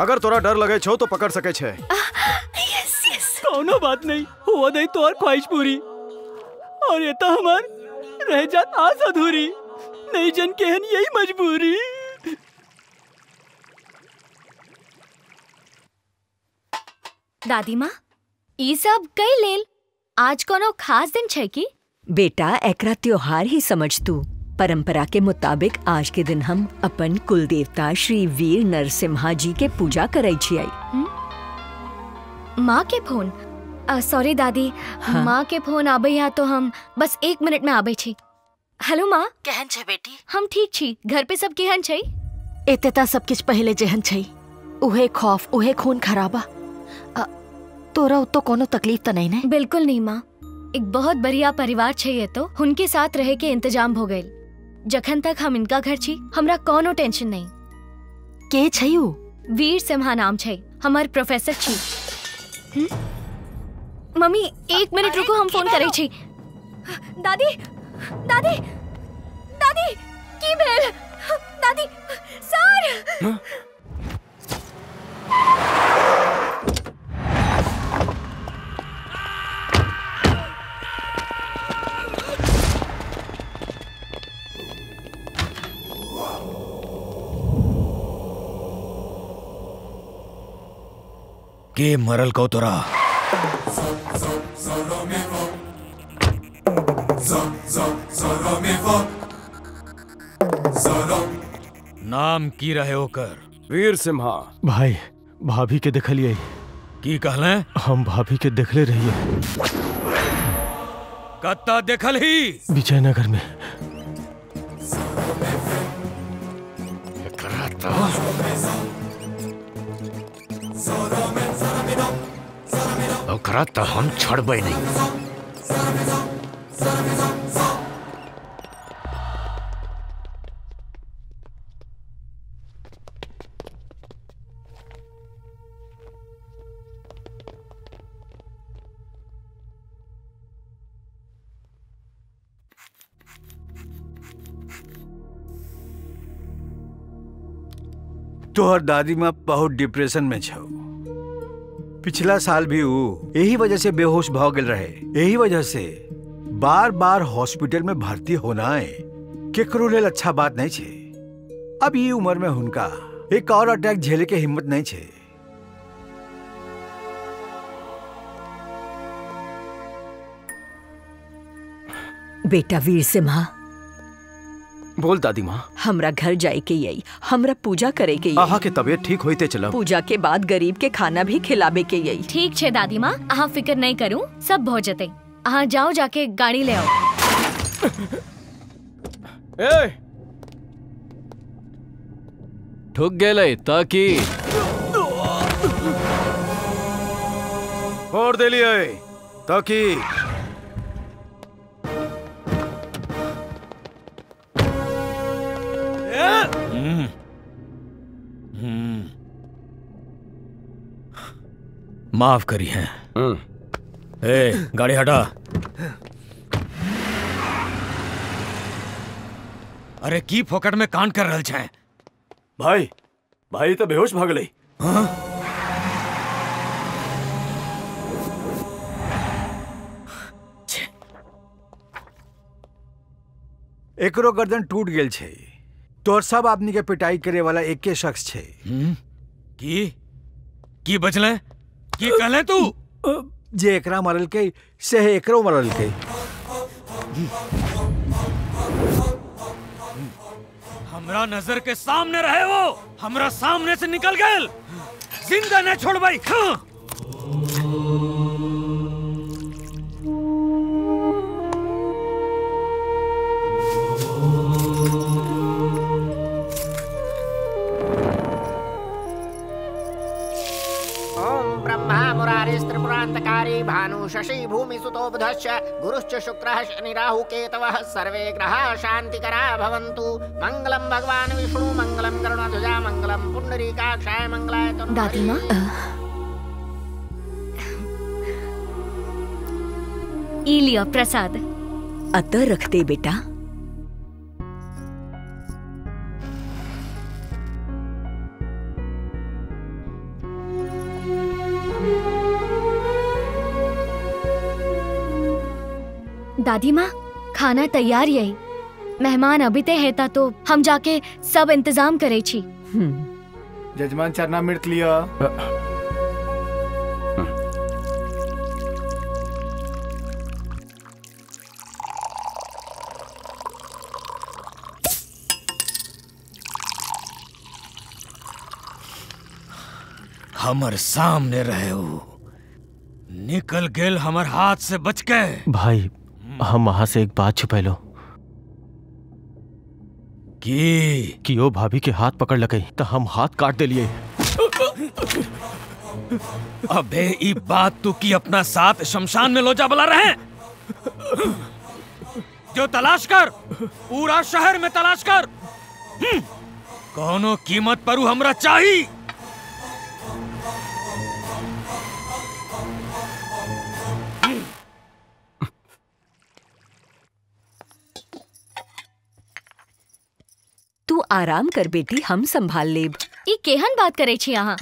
अगर तोरा डर लगे छो तो पकड़ सके छे। यस यस, कोनो बात नहीं, हुआ दई तो और ख्वाहिश पूरी। और ये तो हमार रह जात आस अधूरी, नहीं जन केहन यही मजबूरी। दादी माँ, ई सब कई लेल आज कोनो खास दिन छै की? बेटा एकरा त्योहार ही समझ तू। परंपरा के मुताबिक आज के दिन हम अपन कुल देवता श्री वीर नरसिम्हा जी के पूजा करे छियै। माँ के फोन? सॉरी दादी, हाँ? माँ के फोन आबे या तो हम बस 1 मिनट में आबे छी। हेलो माँ, केहन छै बेटी? हम ठीक छी, घर पे सब केहन छै? एते सब किछ पहले जेहन छै, उहे खौफ, उहे खून खराबा। तोरा तो कोनो तकलीफ तो नहीं ने? बिल्कुल नहीं माँ, एक बहुत बढ़िया परिवार छै ये तो, उनके साथ रहे के इंतजाम हो गए। जखन तक हम इनका घर छी, हमरा कोनो टेंशन नहीं। के छै उ? वीर सिम्हा नाम छै, हमार प्रोफेसर छी। मम्मी 1 मिनट रुको, हम फोन करे छी। दादी दादी दादी की भेल? दादी सर के मरल को तोरा? नाम की रहे ओकर? वीर सिम्हा। भाई भाभी के देखलिए। की कहले? हम भाभी के देखले रहिए। कत्ता देखल ही? विजयनगर में। ओकरा तो हम छोड़बे नहीं। तोहर दादी माँ बहुत डिप्रेशन में छौ। पिछला साल भी वो यही वजह से बेहोश भ गेल रहे। यही वजह से बार बार हॉस्पिटल में भर्ती होना है केकरो लेल अच्छा बात नहीं छे। अब ये उम्र में हुनका एक और अटैक झेले के हिम्मत नहीं छे। बेटा वीर सिम्हा, बोल दादी माँ। हमरा घर जाए के यही, हमरा पूजा करे के यही। आहा के तबीयत ठीक होते चला। पूजा के बाद गरीब के खाना भी खिलाबे के यही। ठीक छे दादी माँ, अहाँ फिक्र नहीं करूं, सब हो जते। अहाँ जाओ जाके गाड़ी ले आओ। ए ठुक गेले ताकि और दे लिए ताकि माफ करी है। ए गाड़ी हटा। अरे की फोकट में कांड कर रहल छे? भाई भाई तो बेहोश भाग गई। हाँ? एकरो गर्दन टूट गेल छे। तोर सब आदमी के पिटाई करे वाला एक के शख्स छे। की बचले? की कहले तू? जे एकरा मरल के से एकरो मरल के। हमरा नजर के सामने रहे वो, हमरा सामने से निकल गए, जिंदा न छोड़ भाई। मुरारिस्त्रिपुरान्तकारी भानु शशि भूमि सुतो बुधश्च गुरुश्च शुक्रः शनि राहु केतवः सर्वे ग्रहाः शान्तिकरा भवन्तु। मंगलम भगवान विष्णु मंगलम गरुड़ध्वजा मंगलम पुंडरीकाक्षाय मंगलाय तनोहरि। दादी माँ ई लियो प्रसाद। अतर रखते बेटा। दादी माँ खाना तैयार यही, मेहमान अभी ते हेता तो हम जाके सब इंतजाम करे छी। जजमान चरणामृत लिया। हमर सामने रहे हो, निकल गेल हमर हाथ से बच गए। भाई हम वहां से एक बात छुपा लो कि ओ भाभी के हाथ पकड़ लगे तो हम हाथ काट दे लिए। अबे ई बात तू की अपना साथ शमशान में लोजा बुला रहे हैं? जो तलाश कर, पूरा शहर में तलाश कर, कोनो कीमत पर हमरा चाहिए। तू आराम कर बेटी, हम संभाल लेब। ई केहन बात करे छी यहाँ?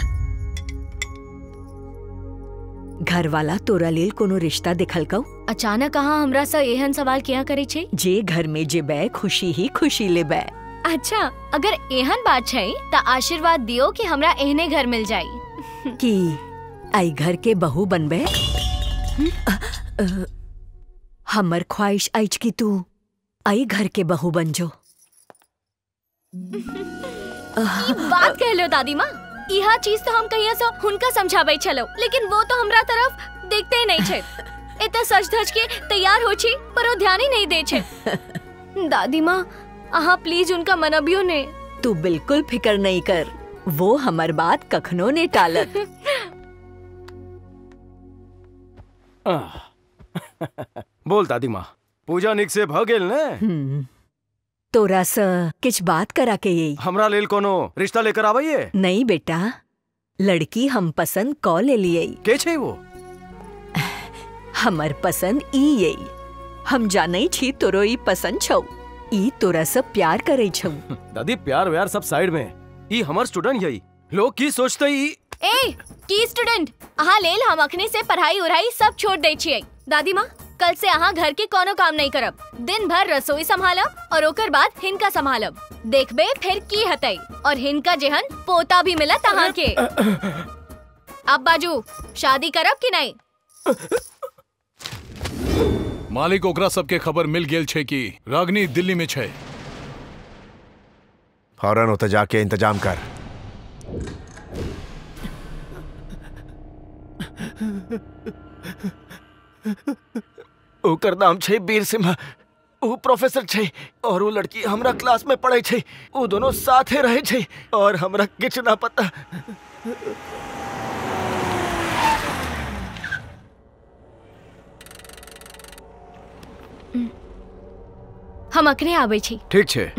घर वाला तोरा लेल कोनो रिश्ता देखल कौ? अचानक कहाँ हमरा से एहन सवाल किया करे छी? जे घर में जेबे खुशी ही खुशी लेबे। अच्छा, अगर एहन बात छै त आशीर्वाद दियो कि हमरा एहने घर मिल जाई। कि आई घर के बहू बनबे? हमर ख्वाहिश आज कि तू आई घर के बहू बन जो। बात कह लो दादी माँ, यह चीज तो हम कहिया से हुनका समझाबे चलो, लेकिन वो तो हमरा तरफ देखते ही नहीं छे। इतना सच धज के तैयार हो छी पर वो ध्यान ही नहीं दे छे। दादी माँ आहा प्लीज उनका मनबियो ने। तू बिल्कुल फिकर नहीं कर, वो हमर बात कखनो ने टालत। बोल दादी माँ, पूजा निक से भ गेल ने? तोरा स किछ बात करा के यही। हमरा लेल कोनो रिश्ता लेकर आवाइए? नहीं बेटा, लड़की हम पसंद क ले लिए। के छे वो? हमर पसंद ई यही। हम जाने छी तोरो ई पसंद छौ। ई तोरा सब प्यार करे छौ। दादी प्यार व्यार सब साइड में, ई हमर स्टूडेंट यही। लोग की सोचते ई? ए की स्टूडेंट, अहाँ लेल हम अखने से पढ़ाई उढ़ाई सब छोड़ दे छियै। दादी माँ कल से अहाँ घर के कोनो काम नहीं करब, दिन भर रसोई संभालब और ओकर बाद हिनका संभालब। देखबे फिर की हतई, और हिनका जेहन पोता भी मिलत अहाँ के। अब बाजू शादी करब कि नहीं? मालिक ओकरा सबके खबर मिल गेल छे कि रागनी दिल्ली में छे। फौरन उते जाके इंतजाम कर। ओकर नाम छे वीर सिंह। वो प्रोफेसर छे और वो लड़की हमरा क्लास में पढ़े छे। वो दोनों साथे रहे छे और हमरा किछ ना पता। हम अखने आबै छी। ठीक छे।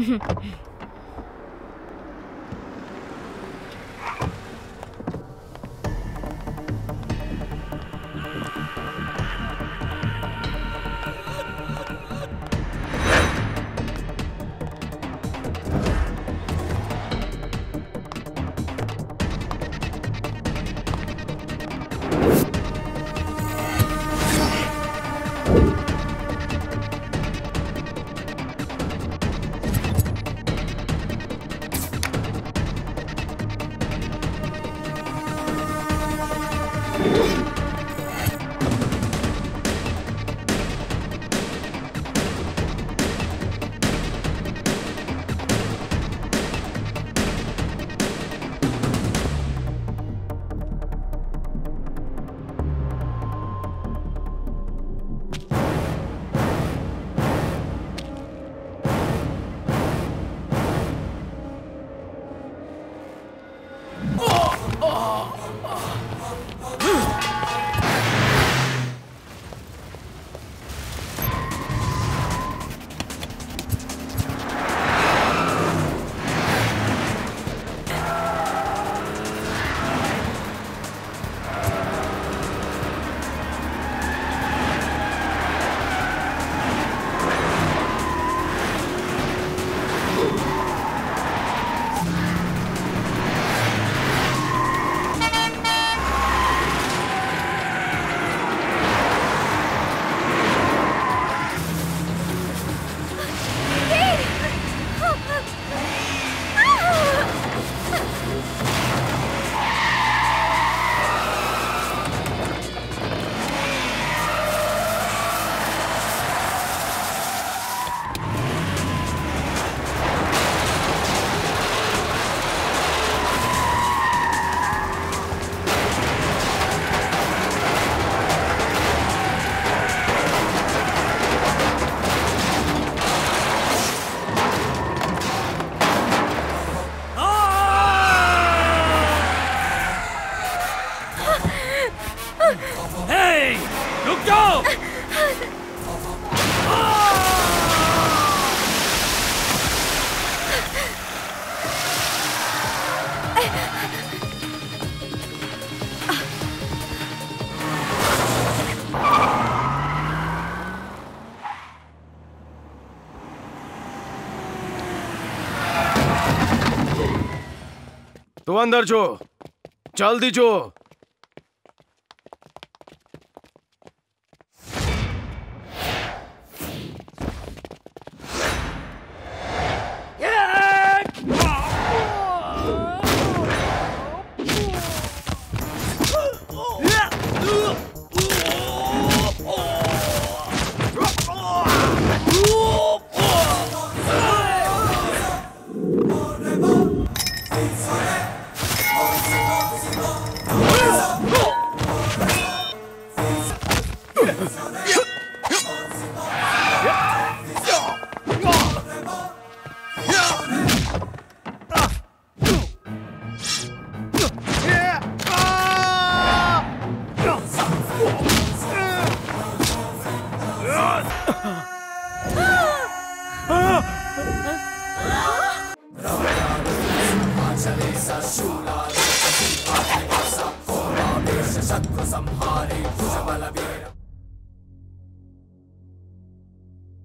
तू अंदर जो, जल्दी जो।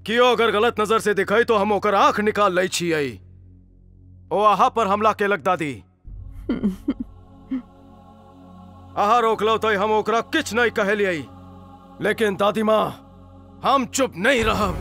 कियो अगर गलत नजर से दिखाई तो हम ओकर आंख निकाल लई छियै। ओ आहा पर हमला केलक दादी। आहा रोकलो तो हम ओकरा किछ नहीं कहलियै, लेकिन दादी माँ हम चुप नहीं रहब।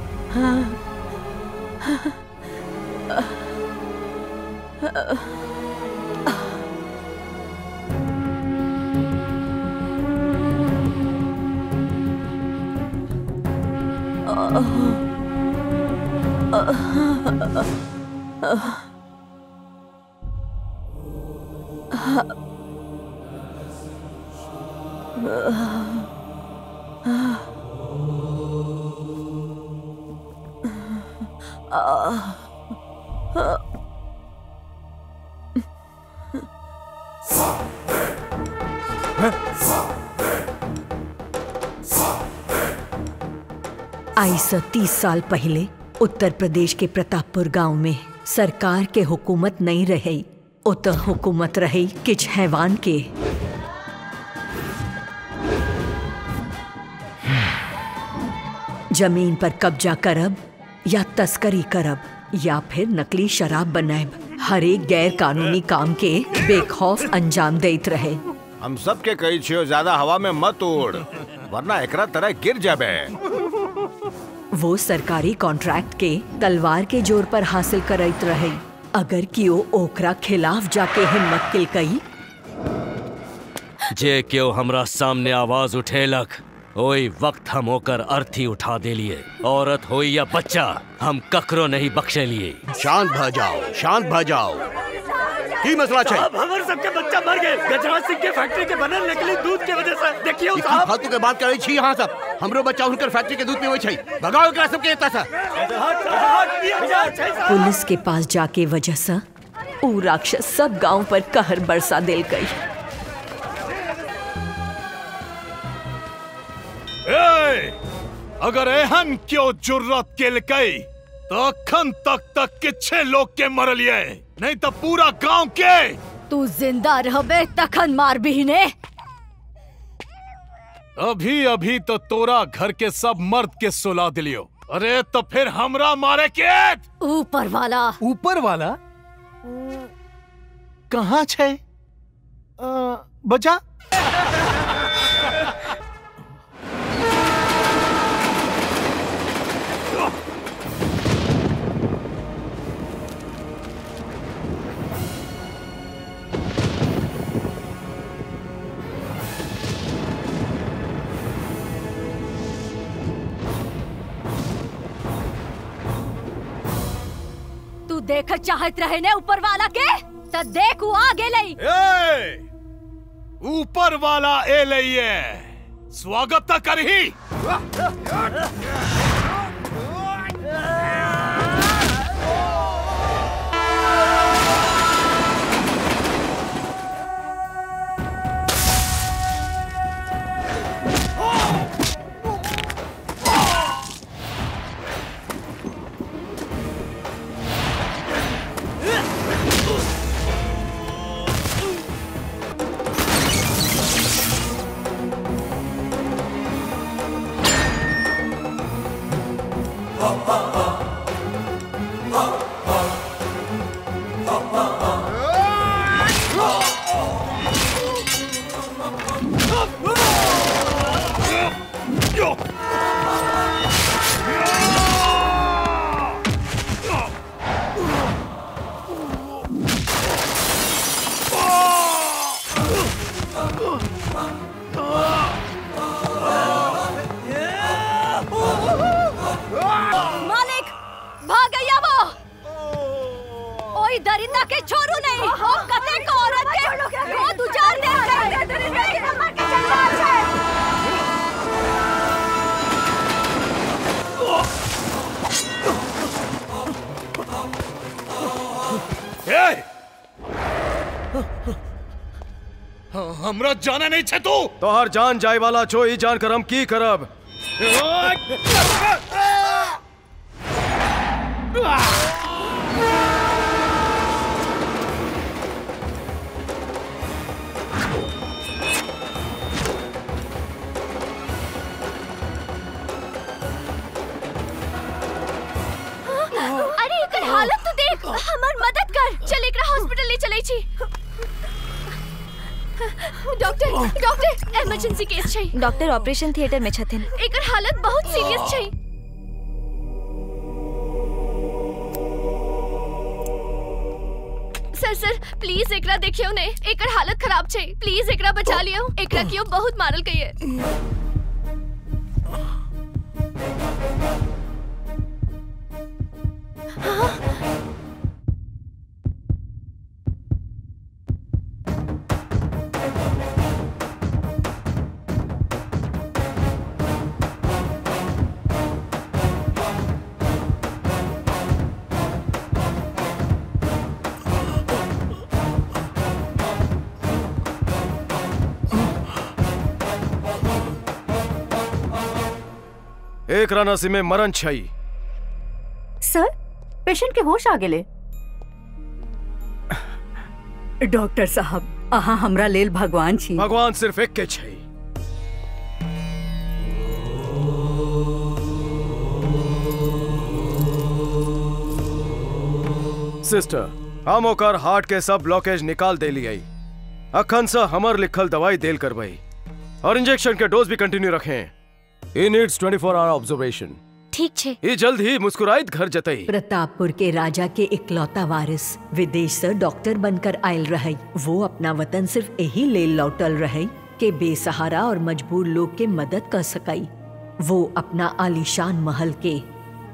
आई 30 साल पहले उत्तर प्रदेश के प्रतापपुर गांव में सरकार के हुकूमत नहीं रही, उत हुकूमत रही किछ हैवान के। जमीन पर कब्जा करब या तस्करी करब या फिर नकली शराब बनाएब, हर एक गैर कानूनी काम के बेखौफ अंजाम देत रहे। हम सब के कही छियो ज्यादा हवा में मत उड़, वरना एकरा तरह गिर जाबे। वो सरकारी कॉन्ट्रैक्ट के तलवार के जोर पर हासिल करत रहे। अगर कियो ओकरा खिलाफ जाके हिम्मत किल कई, जे क्यों हमरा सामने आवाज उठेलक ओई वक्त हम होकर अर्थी उठा दे लिए। औरत हो या बच्चा, हम ककरो नहीं बख्शे लिए। शांत भ जाओ, शांत भ जाओ। की मसला छे? साहब हमर सबके बच्चा मर गए गजराज सिंह के फैक्ट्री के बनल निकली दूध के वजह से। देखियो साहब फालतू के बात करे छी यहां सब। हमरो बच्चा उनकर फैक्ट्री के दूध पीवे छै। भगाओ एकरा सबके एता से। पुलिस के पास जाके वजह से ऊ राक्षस सब गांव पर कहर बरसा दिल गई। अगर एहन क्यों जुर्रत के लकई तो अखन तक किच्छे लोग के मरलिए, नहीं तो पूरा गांव के। तू जिंदा रहबे तखन मार भी ने। अभी अभी तो तोरा घर के सब मर्द के सुला दिलियो, अरे तो फिर हमरा मारे के। ऊपर वाला। ऊपर वाला कहाँ छे? बचा देख चाहत रहे ने ऊपर वाला के, तो देख वो आगे लई। ऊपर वाला ए लइए, स्वागत त करही। दरिंदा के छोरू नहीं हो कते को औरत के बहुत उजाड़ दे हमरा जाना नहीं छे तू तो हर जान जाय वाला छो ई जान कर हम की करब। अरे एकर हालत तो देख, हमार मदद कर। चल एकरा हॉस्पिटल ले चलै छी। डॉक्टर इमरजेंसी केस छै। डॉक्टर ऑपरेशन थिएटर में छथिन। एकर हालत बहुत सीरियस छै। सर प्लीज एकरा देखियो ने, एकर हालत खराब छै। प्लीज एकरा बचा लियो। एकरा कियो बहुत मारल कहिए। एक रानसी में मरण छै। सर पेशेंट के होश आ गेले। डॉक्टर साहब अहाँ हमरा लेल भगवान छी। भगवान सिर्फ एक के छै। सिस्टर हम ओकर हार्ट के सब ब्लॉकेज निकाल दे लिये। अखन से हमर लिखल दवाई देल करबई और इंजेक्शन के डोज भी कंटिन्यू रखें। He needs 24 hour observation. ठीक छे। ये जल्द ही मुस्कुराइत घर जतई। प्रतापपुर के राजा के इकलौता वारिस विदेश से डॉक्टर बनकर आयल रहे। वो अपना वतन सिर्फ यही ले लौटल रहे के बेसहारा और मजबूर लोग के मदद कर सकई। वो अपना आलीशान महल के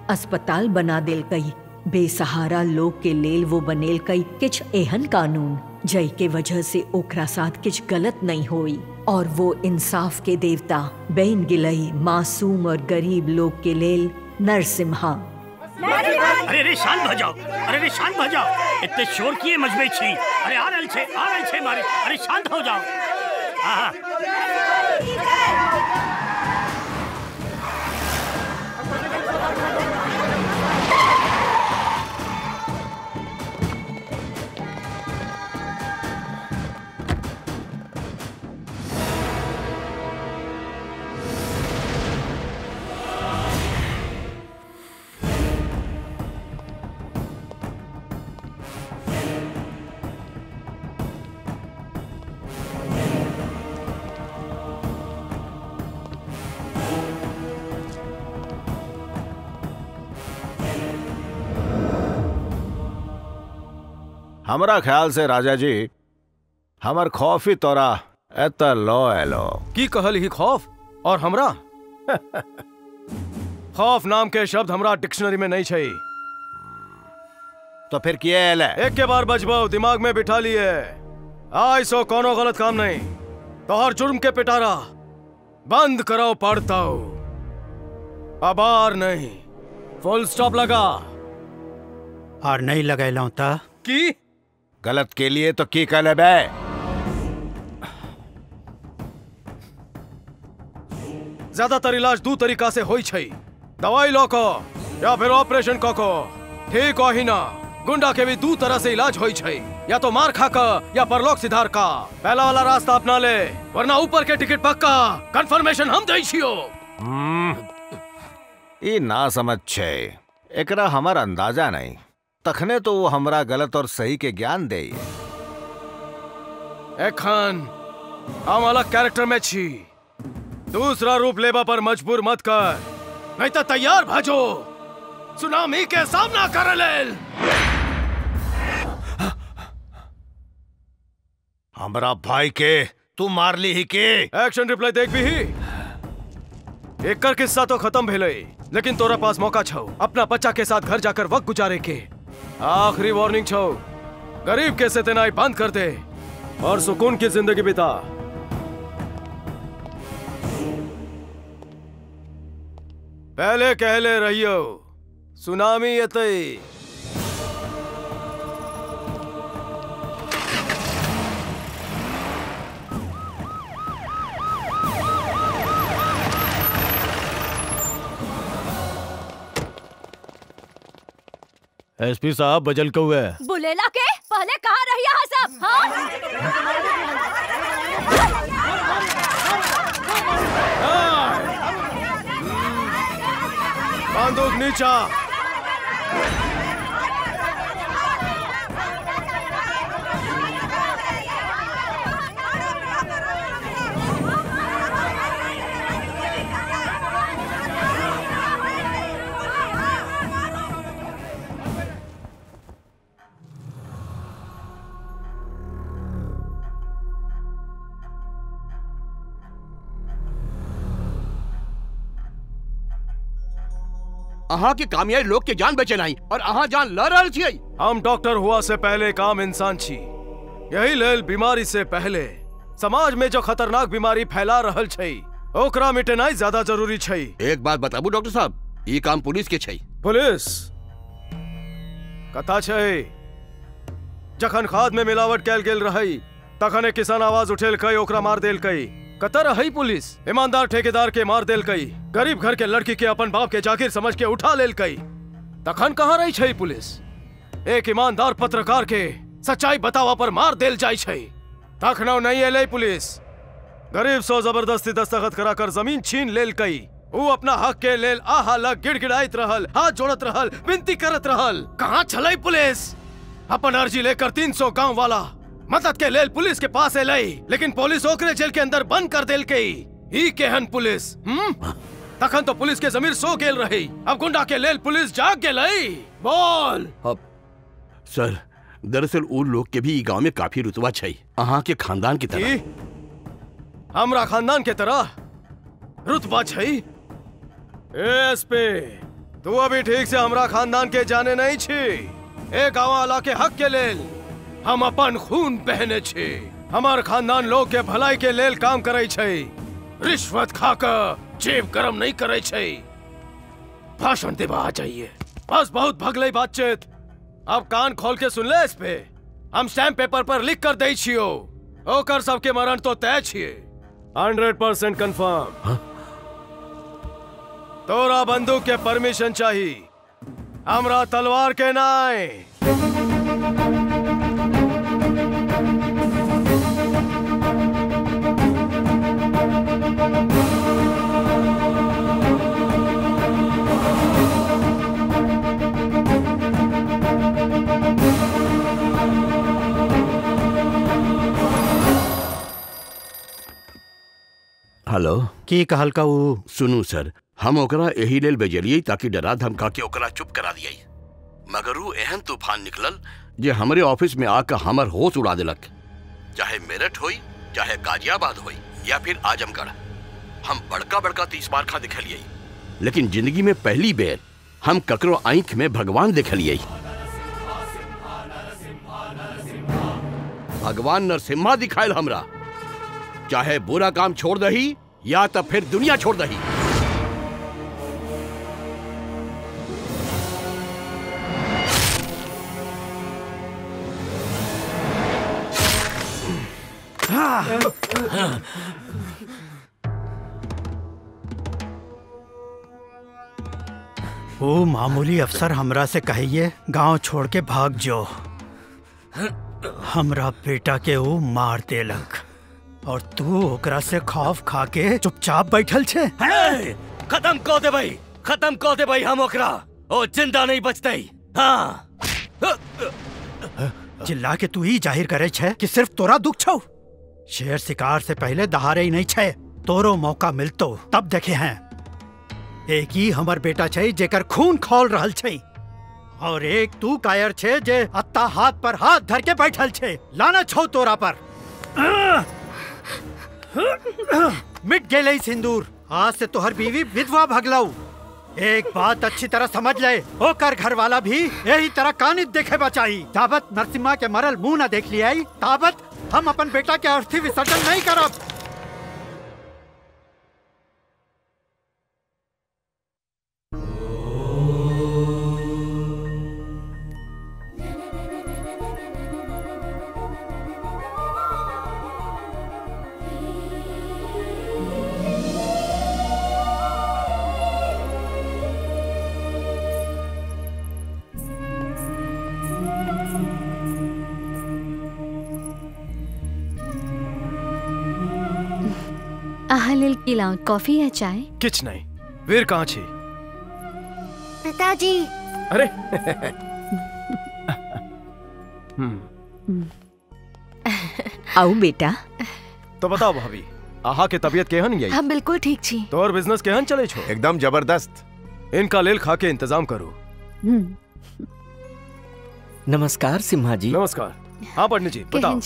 अस्पताल बना देल कई। बेसहारा लोग के लेल वो बनेल कई किछ एहन कानून जय के वजह से ओकरा साथ किछ गलत नहीं होई और वो इंसाफ के देवता बैन गिलई मासूम और गरीब लोग के लेल नरसिम्हा। अरे रे शांत हो जाओ। अरे रे शांत हो जाओ। इतने शोर किए मजबे छी। अरे आ रहल छे मारे। अरे शांत हो जाओ। आहा हमरा ख्याल से राजा जी हमर खौफी तोरा एत लो एलो की कहल ही खौफ और हमरा खौफ नाम के शब्द हमरा डिक्शनरी में नहीं छै। तो फिर किए एले? एक के बार बजबो दिमाग में बिठा लिए। आई सो कोनो गलत काम नहीं। तो हर जुर्म के पिटारा बंद करो पड़ता हो। आबार नहीं फुल स्टॉप लगा। और नहीं लगैलौं ता की गलत के लिए तो की कहले बे? ज्यादातर इलाज दू तरीका से होई छै। दवाई लो को या फिर ऑपरेशन को ठीक हो ही ना। गुंडा के भी दू तरह से इलाज होई छै, या तो मार खा कर या परलोक सिधार का। पहला वाला रास्ता अपना ले वरना ऊपर के टिकट पक्का कंफर्मेशन हम दई छियो। ई ना समझ छे। एकरा हमार अंदाजा नहीं तखने तो वो हमरा गलत और सही के ज्ञान दे। एखन हम अलग कैरेक्टर में छी। दूसरा रूप लेबा पर मजबूर मत कर, नहीं तो तैयार भाजो सुनामी के सामना कर लेल। हमरा भाई के तू मार ली ही के। एक्शन रिप्लाई देख भी ही। एकर किस्सा तो खत्म भेले, लेकिन तोरा पास मौका छो अपना बच्चा के साथ घर जाकर वक्त गुजारे के। आखिरी वार्निंग छो, गरीब के सतेनाई बंद कर दे और सुकून की जिंदगी बिता। पहले कहले रहियो सुनामी यतई। एसपी साहब बजल को हुआ है। बुलेला के पहले कहाँ रहिया है सब? बंदूक नीचा। अहाँ के कामयाब लोग के जान बचे नहीं और अहाँ जान ल रहल छियै। हम डॉक्टर हुआ से पहले काम इंसान छी। यही लेल बीमारी से पहले समाज में जो खतरनाक बीमारी फैला रहल छै ओकरा मिटेनाई ज्यादा जरूरी छै। एक बात बताबू डॉक्टर साहब, ये काम पुलिस के छै। पुलिस कथा छै जखन खाद में मिलावट कैल गेल रही तखने किसान आवाज उठेलकै, ओकरा मार देलकै। कतर रही पुलिस ईमानदार ठेकेदार के मार देलकै, गरीब घर के लड़की के अपन बाप के जागीर समझ के उठा लेलकै। तखन कहाँ रही छै पुलिस? एक ईमानदार पत्रकार के सच्चाई बतावा पर मार देल जाय छै। तखनो नहीं एलै पुलिस। गरीब सो जबरदस्ती दस्तखत कराकर जमीन छीन लेलकै। वो अपना हक के लेल आहा लग गिड़गिड़ाइत रहल, हाथ जोड़त रहल, विनती करत रहल। कहाँ छलै पुलिस? अपन अर्जी लेकर 300 गांव वाला मदद के लेल पुलिस के पास एलै, लेकिन पुलिस ओकरे जेल के अंदर बंद कर देलकै। ई केहन पुलिस? तखन तो पुलिस के जमीर सो गेल रही, अब गुंडा के लेल पुलिस जाग गेलै। बोल। अब सर दरअसल उन लोग के भी गांव में काफी रुतबा छै, अहाँ के खानदान की तरह। हमरा खानदान के तरह रुतबा छै? एसपी तू अभी ठीक से हमरा खानदान के जाने नहीं छी। ए गाँव वाला के हक के लेल हम अपन खून बहने छी। हमार खानदान लोग के भलाई के लेल काम करे छै, रिश्वत खाकर जेब गरम नहीं करे छै। भाषण देवा आ जाइए, बस बहुत भगले बातचीत। अब कान खोल के सुन ले। इस पे हम स्टैम्प पेपर पर लिख कर दे छियो, ओकर सबके मरण तो तय छिए 100% कंफर्म। तोरा बंदूक के परमिशन चाहिए, हमरा तलवार के नाय। हेलो की कहल का वो? सुनू सर, हम ओकरा यही लेल भेजलिए ताकि डरा धमका के ओकरा चुप करा दिए, मगर वो एहन तूफान निकलल जे हमारे ऑफिस में आकर हमर होश उड़ा दिलक। चाहे मेरठ होई, चाहे गाजियाबाद होई या फिर आजमगढ़, हम बड़का बड़का 30 बार दिखलिए, लेकिन जिंदगी में पहली बेर हम ककरो आंख में भगवान देखलिए। भगवान नरसिम्हा दिखायल हमरा। चाहे बुरा काम छोड़ दही या तो फिर दुनिया छोड़ दही। वो मामूली अफसर हमरा से कहिए गांव छोड़ के भाग जो। हमरा बेटा के वो मार देलक और तू ओकरा से खौफ खा के चुपचाप बैठल छे। खत्म कर दे भाई, खत्म कर दे भाई, हम ओकरा ओ जिंदा नहीं बचते। हाँ चिल्ला के तू ही जाहिर करे छे कि सिर्फ तोरा दुख छौ। शेर शिकार से पहले दहाड़े ही नहीं छे, तोरो मौका मिलतो तब देखे हैं। एक ही हमर बेटा छे जेकर खून खौल रहल छे और एक तू कायर छे जे अत्ता हाथ पर हाथ धर के बैठल छे। लानत छौ तोरा पर। मिट गेलै सिंदूर, आज से तोहर बीवी विधवा भगलौ। एक बात अच्छी तरह समझ ले, ओकर घर वाला भी यही तरह कानित देखे बचाई। ताबत नरसिम्हा के मरल मुंह न देख लिया, ताबत हम अपन बेटा के अर्थी विसर्जन नहीं करब। आहालिल की लाऊं कॉफी या चाय? किच नहीं। वीर कहाँ छे? पिताजी। अरे आओ बेटा। तो बताओ भाभी, आहा के तबीयत केहन यही? हम बिल्कुल ठीक छी। तोर बिजनेस केहन चले छो? एकदम जबरदस्त। इनका लेल खा के इंतजाम करो। नमस्कार सिम्हा जी। नमस्कार। हाँ पंडित जी बताओ।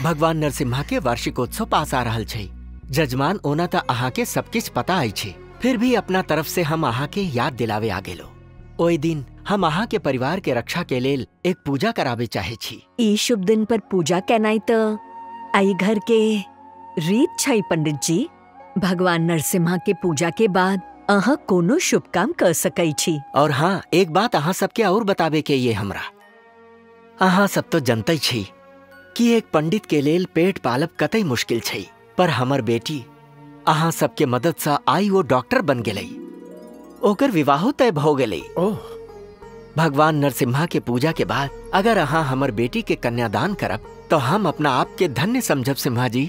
भगवान नरसिम्हा के वार्षिकोत्सव पास आ रहल छै। जजमान ओना त अहा के सब किछ पता आई छै, फिर भी अपना तरफ से हम अहा के याद दिलावे आ गेलो। ओई दिन हम अहा के परिवार के रक्षा के लेल एक पूजा करावे चाहे छी। ई शुभ दिन पर पूजा केनाई त आई घर के रीत छै पंडित जी। भगवान नरसिम्हा के पूजा के बाद अहा कोनो शुभ काम कर सकै छी। और हाँ, एक बात अहा सबके और बतावे के ये हमरा। अहा सब तो जनते छी कि एक पंडित के लेल पेट पालब कतई मुश्किल छै, पर हमर बेटी अहा सबके मदद से आई वो डॉक्टर बन गेलै, ओकर विवाहो तय भ गेलै। भगवान नरसिम्हा के पूजा के बाद अगर अहा हमर बेटी के कन्यादान करब तो हम अपना आप के धन्य समझब सिम्हा जी।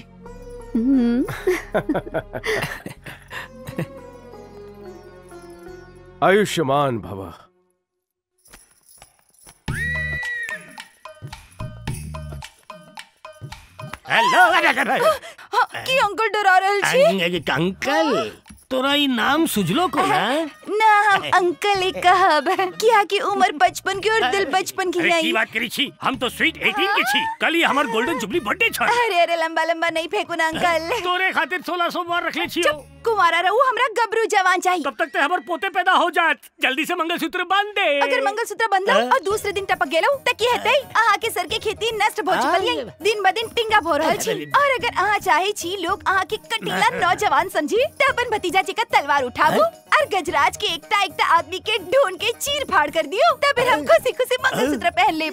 आयुष्मान भव। हेलो की अंकल डरा रहल छी? अंकल तोरा ई नाम सुझलो को ना? ना हम अंकल ही कहब, क्या की उम्र बचपन की और दिल बचपन की अरे नहीं। की बात करी छी? हम तो स्वीट 18 के छी। कल ही हमार गोल्डन जुबली बर्थडे छ। अरे अरे लंबा लंबा नहीं फेंकू ना अंकल। तोरे खातिर 16 सोमवार रख ले छियो। कुमारा रहू, हमरा गबरू जवान चाहिए। तब तक ते हमर पोते पैदा हो जात। जल्दी से मंगलसूत्र बांध दे। अगर मंगलसूत्र बंधलो और दूसरे दिन टपक गेलो त की हेतै? अहा के सर के खेती नष्ट भ चुकल है, दिन ब दिन टिंगा भ रहल छी। और अगर अहा चाहे छी लोग अहा के कटीला नौजवान समझी त अपन भतीजा जी का तलवार उठाबू और गजराज के एकटा एकटा आदमी के ढूंढ के चीर फाड़ कर दियो, तब हम खुशी खुशी मंगलसूत्र पहन ले।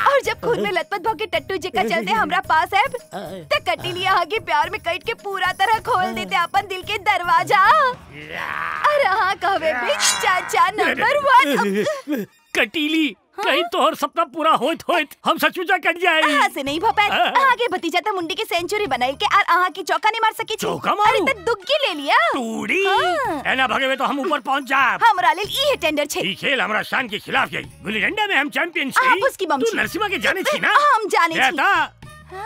और जब खून में लथपथ भ के टट्टू जी का चलते हमरा पास है त कटीली अहा के प्यार में कट के पूरा तरह खोल देते अपन दिल के दरवाजा। और अहा कहवे भी चाचा नंबर 1। कटीली कहीं तोहर सपना पूरा होत होत हम सचमुच कट जाए। अहा से नहीं भपैत। अहा के भतीजा त मुंडी के सेंचुरी बनाइल के और अहा की चौका नहीं मार सकी छी। चौका मारू? अरे त दुग्गी ले लिया। टूड़ी एना भगवे तो हम ऊपर पहुंच जाब। हमरा लेल ई टेंडर छै। ई खेल हमरा शान के खिलाफ जाई। गुल्ली डंडा में हम चैंपियन छी। आप उसकी बम तू छी। नरसिम्हा के जाने छी ना? हम जाने छी। बेटा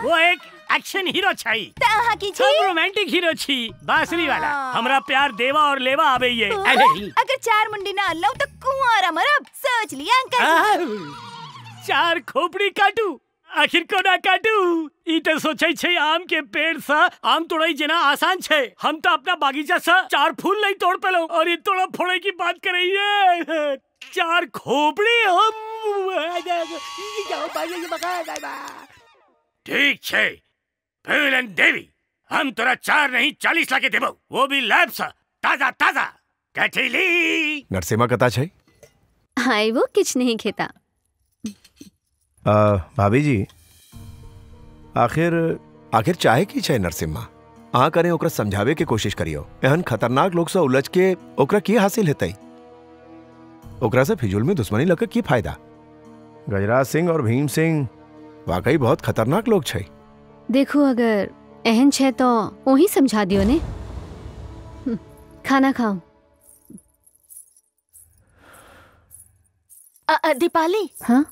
वो एक एक्शन हीरो छै। त अहा की छी? हम रोमांटिक हीरो छी, बांसुरी वाला। हमरा प्यार देवा और लेवा आवे ये। अगर 4 मुंडी ना लऊ त कुंवारा मरब। सोच लिया अंकल। 4 खोपड़ी काटू, आखिर को ना काटू। ई त सोचै छै आम के पेड़ सा आम तोड़ई जेना आसान छै। हम तो अपना बागीचा सा 4 फूल नहीं तोड़ पेलो और ये तोड़ा फोड़े की बात करइए। 4 खोपड़ी हम ठीक छै। फूल एंड देवी हम तोरा 4 नहीं 40 लाके देबो, वो भी लैब सा ताजा ताजा। कठिली नरसिम्हा कता छै? हाय वो किछ नहीं खेता। भाभी जी आखिर चाहे की छै नरसिम्हा? आ करें ओकरा समझावे के कोशिश करियो। एहन खतरनाक लोग से उलझ के ओकरा की हासिल हेतै? ओकरा से फिजूल में दुश्मनी लगे की फायदा? गजराज सिंह और भीम सिंह वाकई बहुत खतरनाक लोग छै। देखो अगर एहन छे तो वही समझा दियो ने। खाना खाओ। दीपाली। हाँ?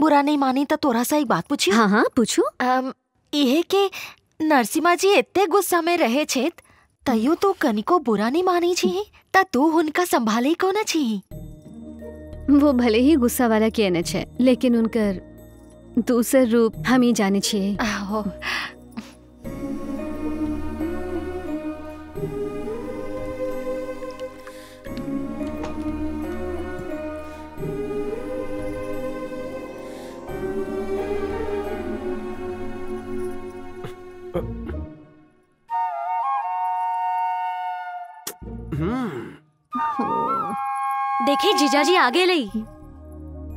बुरा नहीं मानी तो तोरा सा एक बात पूछी। हाँ हाँ पूछो। यह के नरसिम्हा जी इतने गुस्सा में रहे छे तयो तो कनिको बुरा नहीं मानी छी त तू उनका संभाले को ना छी। वो भले ही गुस्सा वाला केने छे, लेकिन उनकर दूसर रूप हम ही जाने छिए। देखिए जीजाजी आगे लई।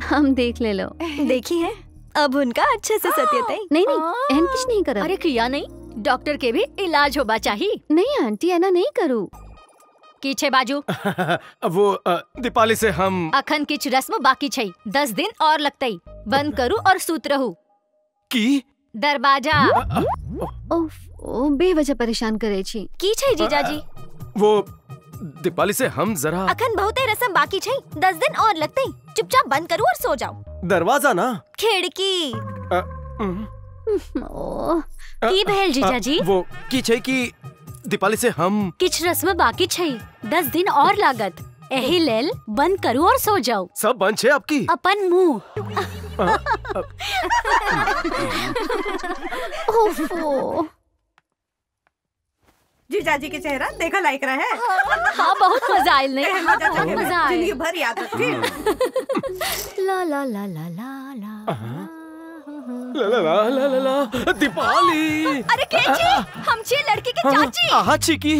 हम देख ले लो। देखी है अब उनका अच्छे से सत्यता नहीं नहीं एहन कुछ नहीं करा। अरे किया नहीं, डॉक्टर के भी इलाज होबा चाहिए। नहीं आंटी ऐना नहीं करू। कीछे बाजू वो दीपाली से हम अखन किछ रस्म बाकी छै, 10 दिन और लगतई। बंद करू और सूत रहू की दरवाजा। ओ बेवजह परेशान करे छी। की छै जीजाजी? वो दीपाली से हम जरा अखन बहुते रस्म बाकी छै, 10 दिन और लगतई। चुपचाप बंद करू और सो जाओ। दरवाजा ना खिड़की। की भेल जीजाजी? वो की छै कि दीपाली से हम किछ रस्म बाकी छै, 10 दिन और लागत। एही लेल बंद करू और सो जाओ। सब बंद छै आपकी? अपन मुंह। ओफो जीजाजी के चेहरा देखा लायक रहा है। हाँ बहुत मजा आयल नहीं? हाँ, बहुत मजा आयल। जिंदगी भर याद रखी। ला ला ला ला ला ला ला ला ला ला ला दीपाली। अरे के छी? हम छी लड़की के चाची। आहा छी की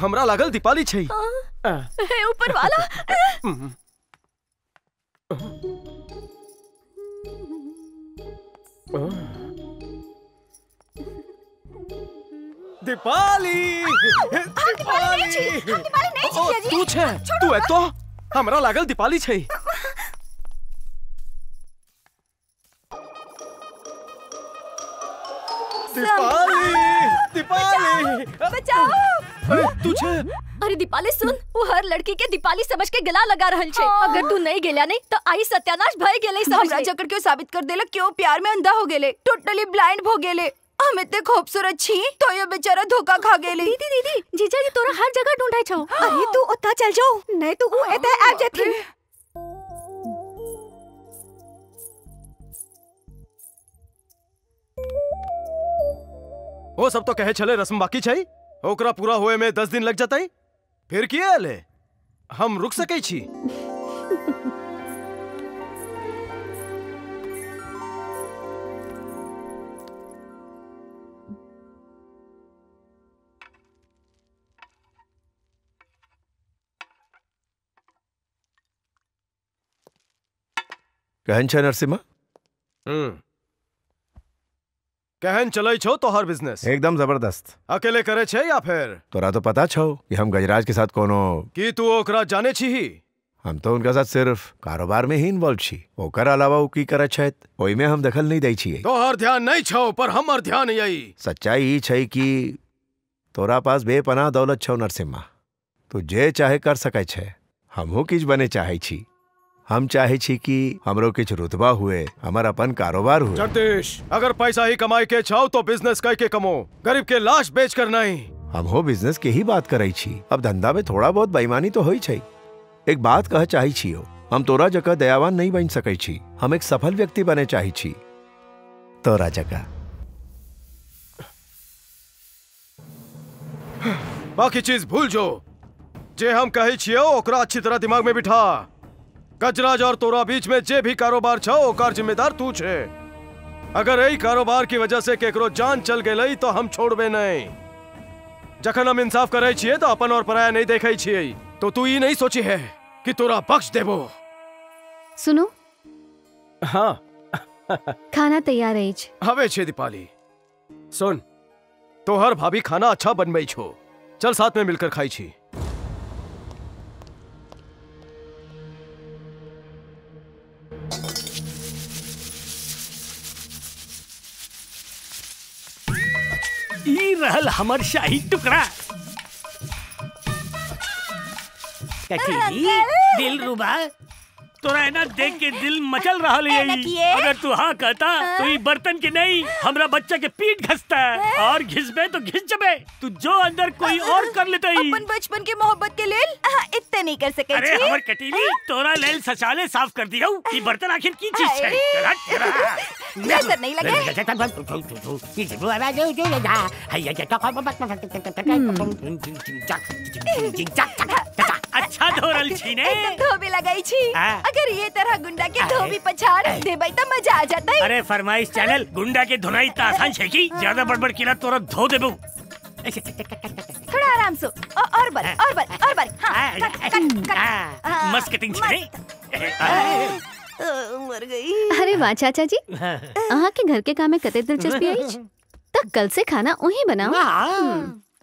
हमरा लागल दीपाली छै। हे ऊपर वाला। दीपाली तू छे? तू है तो हमरा लागल दीपाली छै। दीपाली दीपाली बचाओ। अरे तू छे? अरे दीपाली सुन, वो हर लड़की के दीपाली समझ के गला लगा रहल छे। अगर तू नहीं गेला नहीं तो आई सत्यानाश भय गेले। हमरा चक्कर क्यों साबित कर देला क्यों प्यार में अंधा हो गेले, टोटली ब्लाइंड हो गेले। हम इतने खूबसूरत छी तो ये बेचारा धोखा खा गेले। दीदी दीदी जीजाजी तोरा हर जगह ढूंढाई छौ। अरे तू ओता चल जाओ नहीं तो वो एता आ जाती। वो सब तो कहे चले रस्म बाकी छै, ओकरा पूरा होए में 10 दिन लग जाताई। फिर किए ले हम रुक सकै छी? कहन छ नरसिम्हा? कहन चलै छो तो हर बिजनेस एकदम जबरदस्त। अकेले करे छे या फिर? तोरा तो पता छो कि हम गजराज के साथ कोनो कि तू ओकरा जाने छी ही? हम तो उनका साथ सिर्फ कारोबार में ही इन्वॉल्व छी। ओकर अलावा वो की करे छथि ओई में हम दखल नहीं दै छियै। तोहर ध्यान नहीं छो पर हमर ध्यान यही। सच्चाई ई छै कि तोरा पास बेपनाह दौलत छौ नरसिम्हा। तू जे चाहे कर सकै छै। हमहू किछ बने चाहे छी। हम चाहे छी कि हमरो किछ रुतबा हुए, हमर अपन कारोबार हुए। जगदीश अगर पैसा ही कमाई के छाओ तो बिजनेस करके कमो, गरीब के लाश बेच कर नहीं। हम हो बिजनेस के ही बात करे छी। अब धंधा में थोड़ा बहुत बेईमानी तो होई छै। एक बात कह चाही छियो, हम तोरा जगह दयावान नहीं बन सकै छी। हम एक सफल व्यक्ति बने चाही छी तोरा जगह। बाकी चीज भूल जो। जे हम कहे छियो ओकरा अच्छी तरह दिमाग में बिठा। गजराज और तोरा बीच में जे भी कारोबार छो ओकर जिम्मेदार तू छे। अगर यही कारोबार की वजह से केकरो जान चल गई तो हम छोड़बे नहीं। जखन हम इंसाफ करे छिए तो अपन और पराया नहीं देखे छिए। तो तू ये नहीं सोची है कि तोरा बख्श देबो। सुनो हाँ खाना तैयार है। हवे छे दीपाली सुन, तोहर भाभी खाना अच्छा बनबई छो। चल साथ में मिलकर खाई छी। ई रहल हमर शाही टुकड़ा। कटीली दिलरुबा तोरा एना देख के दिल मचल रहा है। अगर तू हाँ कहता तो ये बर्तन के नहीं हमरा बच्चा के पीठ घसता और घिसबे तो घिस जबे। तू जो अंदर कोई और कर लेता ही। अपन बचपन के मोहब्बत के लेल इतने नहीं कर सके। अरे हमर कटीली तोरा लेल शौचालय साफ कर दिया। ये बर्तन आखिर की चीज है? नजर नहीं लगे। अच्छा धोरल छी ने। धोबी लगाई छी। अगर ये तरह गुंडा के धोबी पछाड़ देबै त मजा आ जाता है। अरे फरमाइश चैनल गुंडा के धुनाई त आसान छे की? ज्यादा बड़बड़ किला तोरा धो देबो। थोड़ा आराम से और बारी और बारी और बारी। हाँ, कट। मस्त कटिंग छे। मर गई। अरे वाह चाचा जी, अहाँ के घर के काम में कते दिलचस्पी आई तक कल से खाना उही बनाओ।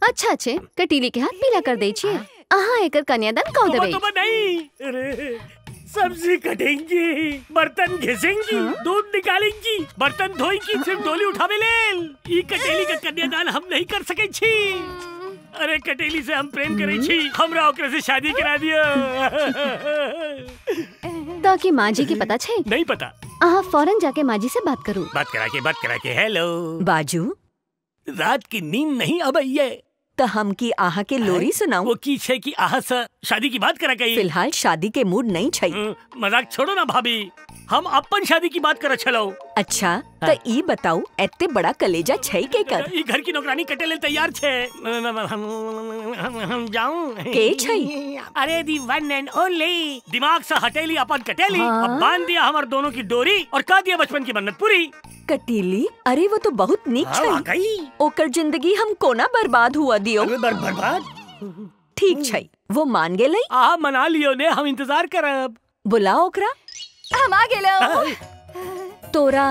अच्छा छे, कटीली के हाथ पीला कर दे छिए। अहाँ एकर कन्यादान कौ देबे? तो नहीं, अरे सब्जी कटेंगी, बर्तन घिसेंगी, दूध निकालेंगी, बर्तन धोएंगी, सिर्फ डोली उठावे लेल। ई कटेली का कन्यादान हम नहीं कर सके छी। अरे कटेली से हम प्रेम करे छी, हमरा ओकरे से शादी करा दिया। ताकि माँ जी की पता छे? नहीं पता। अहाँ फौरन जाके माँ जी से बात करूँ। बात करा के हेलो बाजू। रात की नींद नहीं अब ये तो हम की आहा के लोरी सुनाऊं? वो की छे कि आहा से शादी की बात करा कही। फिलहाल शादी के मूड नहीं छै। मजाक छोड़ो ना भाभी, हम अपन शादी की बात कर चलो। अच्छा तो ई बताऊ एत्ते बड़ा कलेजा छै के कर? ई घर की नौकरानी कटे ले तैयार छे। हम जाऊं के छै? अरे दी वन एंड ओनली, दिमाग से हटेली अपन कटेली। अब बांध दिया हमार दोनों की डोरी और कह दिया बचपन की मन्नत पूरी। कटीली, अरे वो तो बहुत नीक छै। ओकर जिंदगी हम कोना बर्बाद हुआ दियो। बर्बाद? ठीक छै, वो मान गेलै। आ मना लियो ने, हम इंतजार करब। बुलाओ ओकरा। हम आ गेलो। तोरा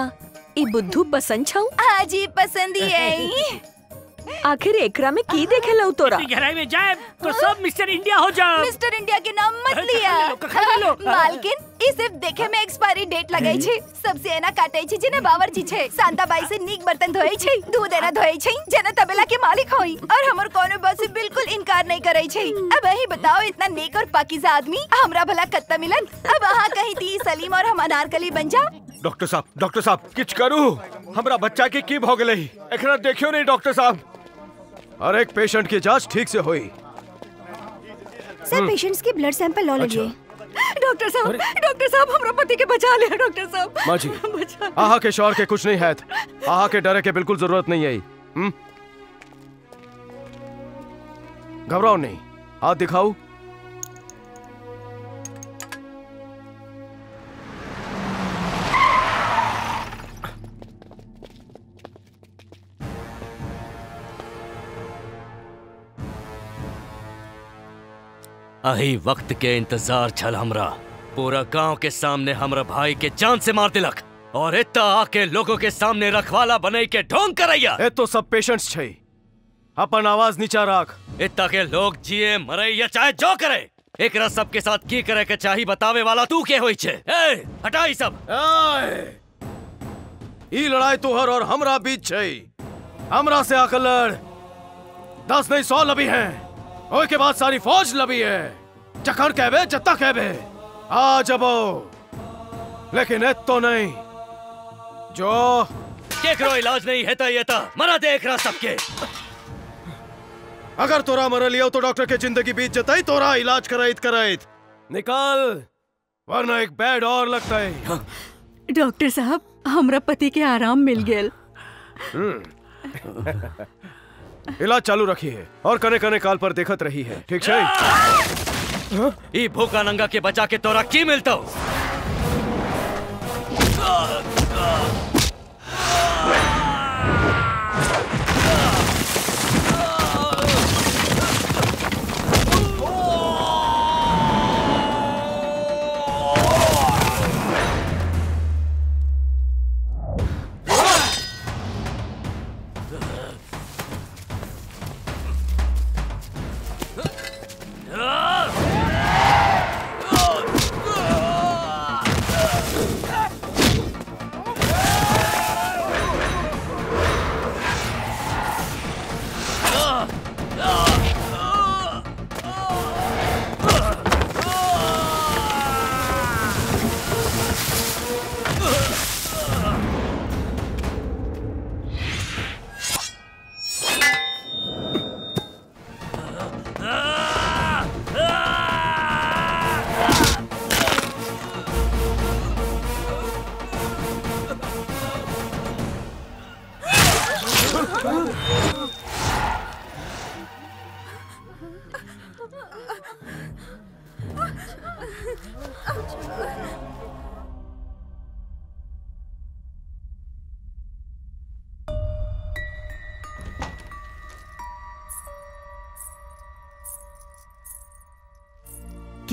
ई बुद्धू पसंद छौ? हाजी पसंद ही है। आखिर एकरा में की देखे लो तोरा? गहराई में जाए तो सब मिस्टर इंडिया हो जाओ। मिस्टर इंडिया के नाम मत लिया। मालकिन ई सिर्फ देखे में एक्सपायरी डेट लगाई छे। सबसे एना काटे छे जेने बावर्ची छे। शांता बाई से नीक बर्तन धोई छे, दूध एना धोई छे जेने तबेला के मालिक होई। और हमर कोनो बात से बिल्कुल इनकार नहीं करे छे। अब यही बताओ, इतना नेक और पाकीज़ा आदमी हमरा भला कत्ता मिलन? अब आहा कहीं ती सलीम और हम अनारकली बन जा। डॉक्टर साहब किछ करू, हमरा बच्चा के की भ गेलै? एकरा देखियो नहीं डॉक्टर साहब। और एक पेशेंट की जांच ठीक से हुई। सर पेशेंट्स के ब्लड सैंपल लो लीजिए। डॉक्टर साहब हमरा पति के बचा लिया। डॉक्टर साहब माँ जी, आहा के शौहर के कुछ नहीं है। आहा के डरे के बिल्कुल जरूरत नहीं है। घबराओ नहीं, हाथ दिखाओ। अही वक्त के इंतजार छल हमरा। पूरा गांव के सामने हमरा भाई के जान से मार दिलक और इतना आके लोगों के सामने रखवाला बने के ढोंग करैया। ए तो सब पेशेंट्स छै, अपन आवाज नीचा रख। इतना के लोग जिए मरे या चाहे जो करे, एकरा सब के साथ की करे के चाही बतावे वाला तू के होई छे? ए हटा ई सब। ई लड़ाई तोहर और हमरा बीच छै। हमरा से आकर लड़। 10 नहीं 100 लबी हैं। ओए के बाद सारी फौज लबी है। जखन कहबे जत्ता कहबे आ जबो, लेकिन तो नहीं जो केकरो इलाज नहीं है ये ता मरा देख रहा सबके। अगर तोरा मर लियो तो डॉक्टर के जिंदगी बीत जताई तोरा इलाज कराइत निकाल, वरना एक बेड और लगता है। डॉक्टर साहब हमरा पति के आराम मिल गेल। इलाज चालू रखिए और कने कने काल पर देखत रही है, ठीक है? ई भूखा नंगा के बचा के तोरा की मिलता?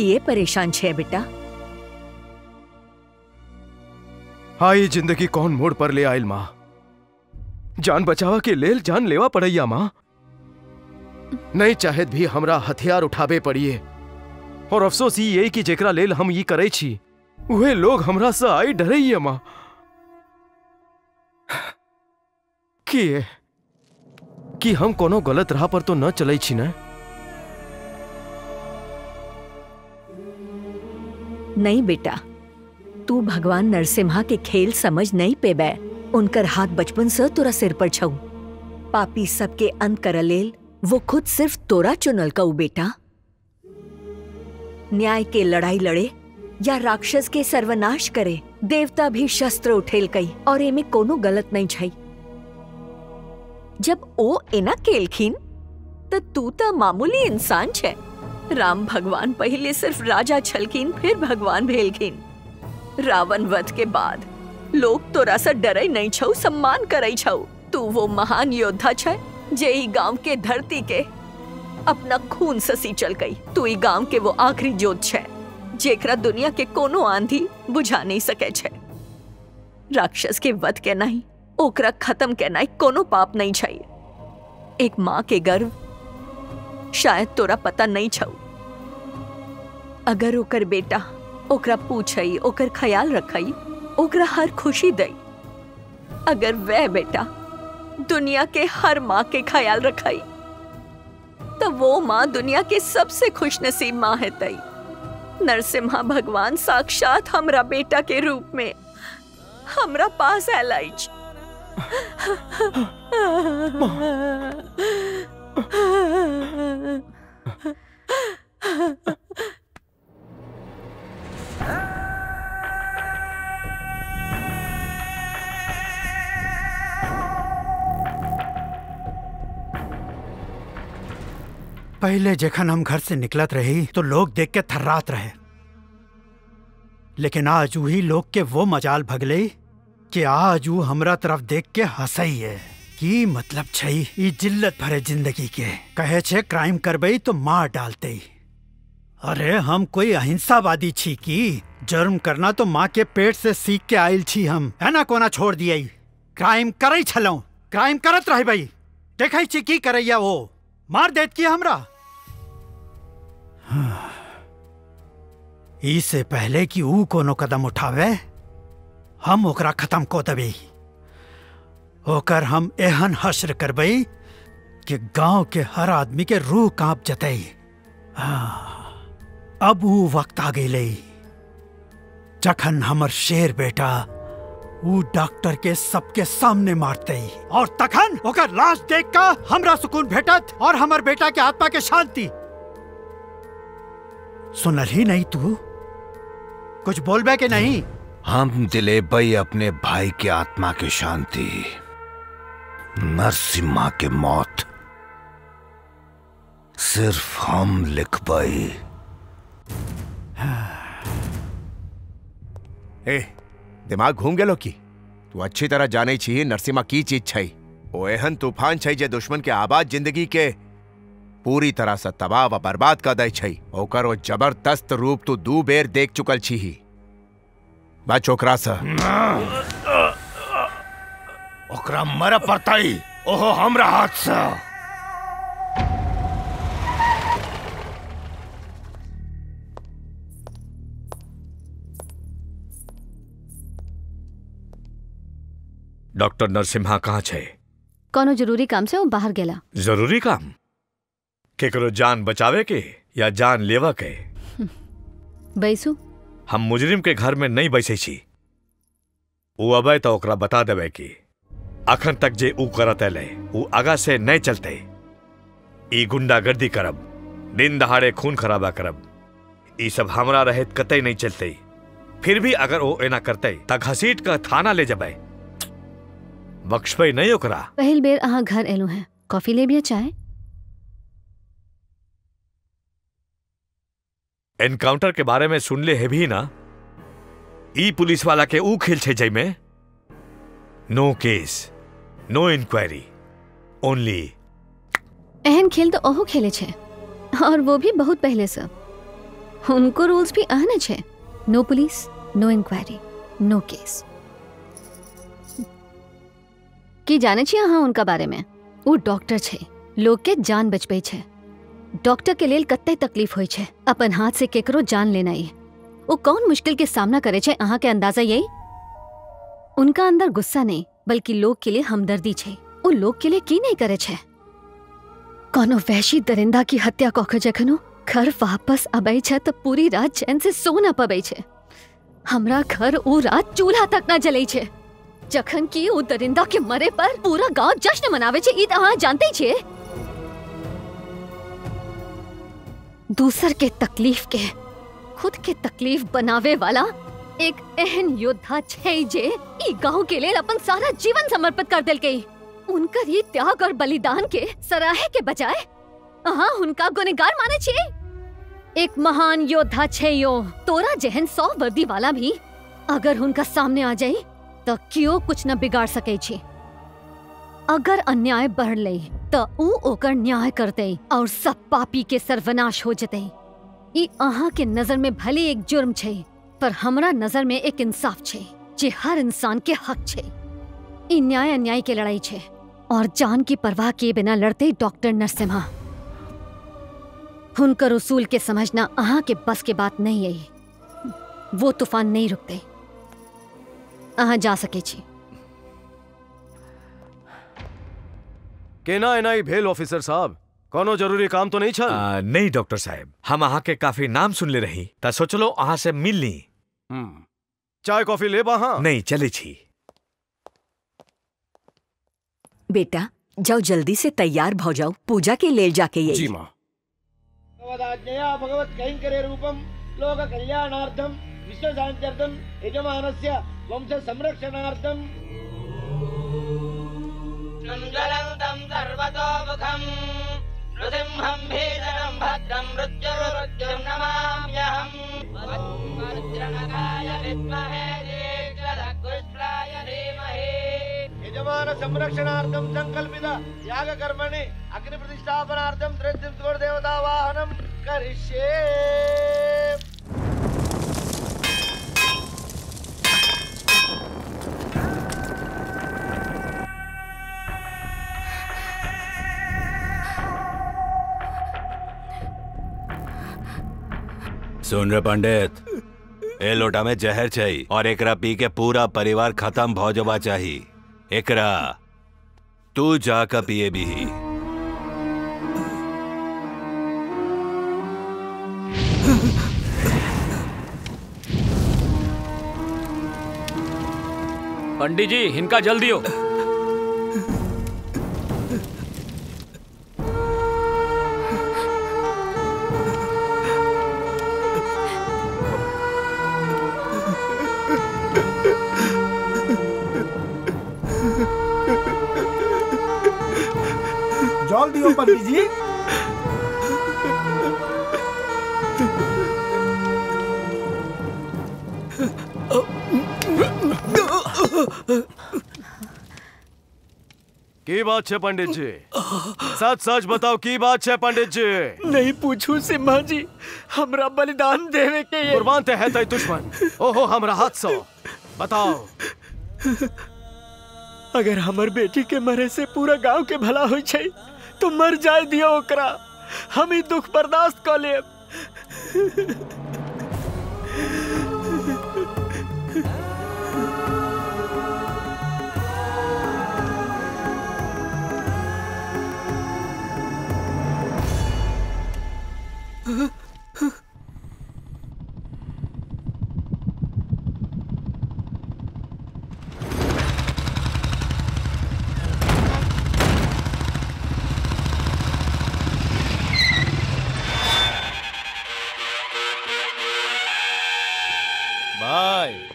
किए परेशान छे बेटा? हाँ, ये जिंदगी कौन मोड़ पर ले आयल माँ। जान बचावा के लेल जान लेवा पड़ैया माँ। नहीं चाहत भी हमरा हथियार उठावे पड़िए। और अफसोस ये कि जेकरा लेल हम ये करे छी उहे लोग हमरा से आई डरैया माँ। कि हम कोनो गलत राह पर तो न चलै छी न? नहीं बेटा, तू भगवान नरसिम्हा के खेल समझ नहीं पेबे। उनकर हाथ बचपन से तोरा सिर पर छऊ। पापी सबके अंत कर लेल वो खुद सिर्फ तोरा चुनल कऊ बेटा। न्याय के लड़ाई लड़े या राक्षस के सर्वनाश करे, देवता भी शस्त्र उठेल कई और एमे कोनो गलत नहीं छई। जब ओ एना केलखिन तो तू तो मामूली इंसान छे। राम भगवान पहले सिर्फ राजा छलखिन, फिर भगवान भेलखिन। रावण वध के बाद लोग तोरा से डरे नहीं छऊ, सम्मान करे छऊ। तू वो महान योद्धा छे जे ई गांव के धरती के अपना खून से सींचल गई। तू ई गांव के वो आखिरी जोत छे जेकरा दुनिया के कोनो आंधी बुझा नहीं सके छे। राक्षस के वध के नहीं, ओकरा खत्म के नहीं कोनो पाप नहीं छई। एक माँ के गर्व शायद तोरा पता नहीं छऊ। अगर ओकर बेटा ओकरा पूछई, ओकर ख्याल रखई, ओकरा हर खुशी दई, अगर वह बेटा दुनिया के हर माँ के ख्याल रखई, तो वो माँ दुनिया के सबसे खुशनसीब माँ है तई। नरसिम्हा भगवान साक्षात हमरा बेटा के रूप में हमरा पास आइलाइच। पहले जखन हम घर से निकलत रही तो लोग देख के थर्रात रहे, लेकिन आज वही लोग के वो मजाल भगले कि आज वो हमरा तरफ देख के हंसई है। की मतलब छई ई जिल्लत भरे जिंदगी के। कहे छे क्राइम करबई तो मार डालते। अरे हम कोई अहिंसावादी छी की? जुर्म करना तो माँ के पेट से सीख के आयल छी हम, है ना? कोना छोड़ दिया क्राइम करई छलऊ, क्राइम करत रह भाई। देखई छी की करैया वो मार देत की हमरा। इससे पहले कि ऊ कोनो कदम उठावे हम ओकरा खत्म को देबे। ओकर हम एहन हश्र करबई कि गांव के हर आदमी के रूह कांप जतई। अब वो वक्त आ गई जखन हमर शेर बेटा वो डॉक्टर के सबके सामने मारते ही, और तखन ओकर लाश देख कर हमरा सुकून भेटत और हमर बेटा के आत्मा के शांति। सुनल ही नहीं तू? कुछ बोलबे के नहीं? हम दिलेबई अपने भाई के आत्मा की शांति, नरसिम्हा के मौत सिर्फ हम लिखबई। दिमाग घूम गेलो की? तू अच्छी तरह जाने छी नरसिम्हा की चीज छई। ओ एहन तूफान छई जे दुश्मन के आबाद जिंदगी के पूरी तरह से तबाह व बर्बाद कर दई छई। ओकर वो जबरदस्त रूप तू दू बेर देख चुकल छी ही। बच ओकरा से। ओकरा मर पड़ताई ओहो हमरा हाथ से। डॉक्टर नरसिम्हा कहाँ छे? कोनो जरूरी काम से वो बाहर गेला। जरूरी काम? केकरो जान बचावे के या जान लेवा के? बैसू। हम मुजरिम के घर में नहीं बैसे छी। वो अबे तो ओकरा बता देवे कि अखन तक जे ऊ करत ले ऊ आगा से नहीं चलते। ई गुंडागर्दी करब, दिन दहाड़े खून खराबा करब, ई सब हमरा रहित कतई नहीं चलते। फिर भी अगर वो एना करते त घसीट का थाना ले जबे। बख्शबई नहीं ओकरा। पहल बेर अहाँ घर एलू हैं, कॉफी ले बिया चाय? एनकाउंटर के बारे में सुनले है भी ना? ई पुलिस वाला के ऊ खेल छे जई में no case, no inquiry, only. एहन खेल तो ओहो खेले छे, और वो भी बहुत पहले से। उनको रूल्स भी अहनज है। No police, no inquiry, no case. की जाने छी अहाँ उनका बारे में? वो डॉक्टर छे, लोग के जान बचबै छे। डॉक्टर के लेल कत्ते तकलीफ होय छे अपन हाथ से केकरो जान लेना ही। वो कौन मुश्किल के सामना करे छे अहाँ के अंदाजा यही? उनका अंदर गुस्सा नहीं बल्कि लोग के लिए हमदर्दी छे। वो लोग के लिए की नहीं करे छे। कोनो वैशी दरिंदा की हत्या कऽ के जखन घर वापस आबै छे तो पूरी रात चैन से सो न पबै छे। हमरा घर वो रात चूल्हा तक न जलै छे, जखन कि वो दरिंदा के मरे पर पूरा गांव जश्न मनावे छे। ई त अहाँ जानते छे। दूसर के तकलीफ के खुद के तकलीफ बनावे वाला एक एहन योद्धा छे जे ई गांव के लेल अपन सारा जीवन समर्पित कर देलकै। उनकर ये त्याग और बलिदान के सराहे के बजाय अहाँ उनका गुनहगार माने छे। एक महान योद्धा छे यो। तोरा जेहन 100 वर्दी वाला भी अगर उनका सामने आ जाए तो क्यों कुछ न बिगाड़ सके छे। अगर अन्याय बढ़ ले तो ऊ ओकर न्याय करते और सब पापी के सर्वनाश हो जते। ई अहाँ के नजर में भले एक जुर्म छे पर हमरा नजर में एक इंसाफ छे जे हर इंसान के हक छे। ई न्याय अन्याय के लड़ाई छे और जान की परवाह किए बिना लड़ते डॉक्टर नरसिम्हा। उनकर उसूल के समझना अहाँ के बस के बात नहीं है। वो तूफान नहीं रुकते। अहाँ जा सके छी। केना एनाई भेल ऑफिसर साहब, कोनो जरूरी काम तो नहीं छल? नहीं डॉक्टर साहब, हम अहाँ के काफी नाम सुन ले रही ता सोचलो अहाँ से मिल ली। चाय कॉफी ले बहा? नहीं चले छी। बेटा जाओ जल्दी से तैयार भौ जाओ, पूजा के लेल जाके ये। जी माँ। भगवत कैंकर्य रूपम लोक कल्याणार्थम विश्व शांत्यर्थम यजमानस्य वंश संरक्षणार्थम ज्वलन्तं सर्वतोमुखं नृसिंहं भीषणं भद्रं मृत्युर्मृत्युं नमाम्यहं वज्रनखाय विद्महे दीर्घदक्षुष्ट्राय धीमहि यजमान संरक्षणार्थं संकल्पित याग कर्मणि अग्नि प्रतिष्ठापनार्थं त्रिदेव देवता वाहनं करिष्ये। सुन रे पंडित, ए लोटा में जहर चाहिए और एकरा पी के पूरा परिवार खत्म भौ जवा चाहिए। एकरा तू जाकर पिए भी। पंडित जी इनका जल्दी हो। जल दियो पंडित जी। की बात छे पंडित जी? सच सच बताओ की बात छे पंडित जी? नहीं पूछू सिम्हा जी, हमरा बलिदान देवे के ये कुर्बान ते है तई दुश्मन। ओहो हमरा हाथ सो बताओ। अगर हमर बेटी के मरे से पूरा गांव के भला होई छै तो मर जाए दियो ओकरा। हम ही दुख बर्दाश्त कर लेब।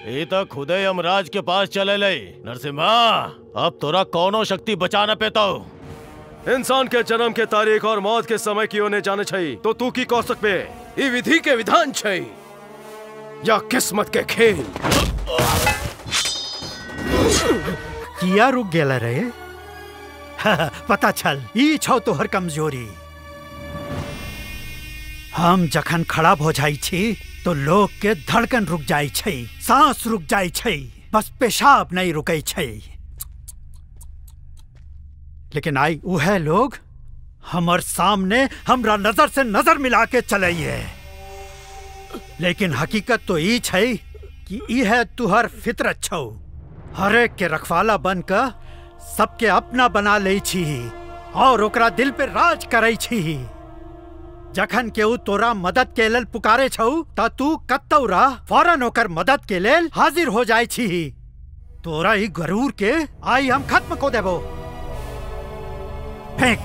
ये तो खुदे यमराज के पास चले ले। नरसिम्हा अब तोरा कौनो शक्ति बचा न पेता हो। इंसान के जन्म के तारीख और मौत के समय की ओने जाने चाहिए तो तू की कौशक पे ये विधि के विधान चाहिए या किस्मत के खेल। किया रुक गेला रे? पता चल ई छौ तोहर कमजोरी। हम जखन खड़ा हो जाई छी तो लोग के धड़कन रुक जाई छै, सांस रुक जाई छै, बस पेशाब नहीं रुकै छै। लेकिन आई उहे लोग हमर सामने हमरा नजर से नजर मिला के चलइए। लेकिन हकीकत तो ई छै कि ई है तुहर फितरत छौ। हरेक के रखवाला बनकर सबके अपना बना ले छी और ओकरा दिल पे राज करे छी। जखन केहू तोरा मदद के लेल पुकारे छौ त तू कतौ रह फौरन ओकर मदद के लेल हाजिर हो जाय छी। तोरा ई गरूर के आई हम खत्म को देबो। फेंक,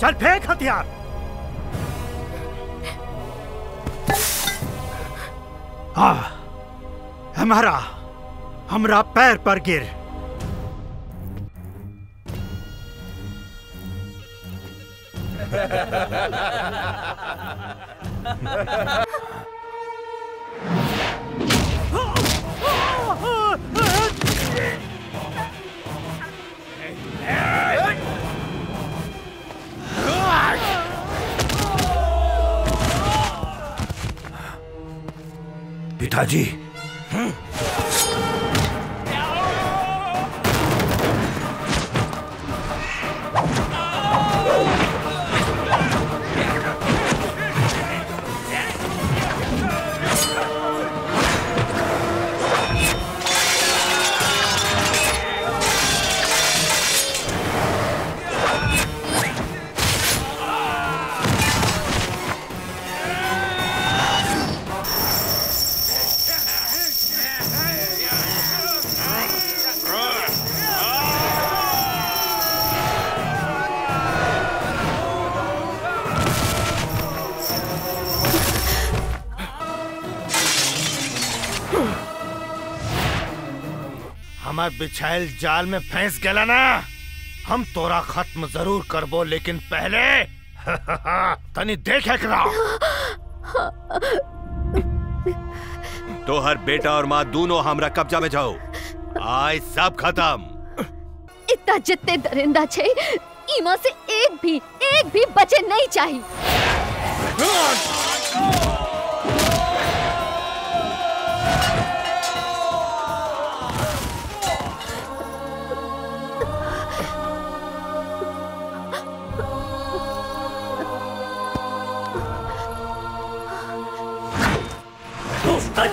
चल फेंक हथियार। हमरा पैर पर गिर। पिताजी, हमार बिछायल जाल में फंस गया ना, हम तोरा खत्म जरूर करबो, लेकिन पहले तनी देखे करा। तो हर बेटा और माँ दोनों हमरा कब्जा में जाओ। आज सब खत्म। इतना जितने दरिंदा छे, इमा से एक भी बचे नहीं चाहिए।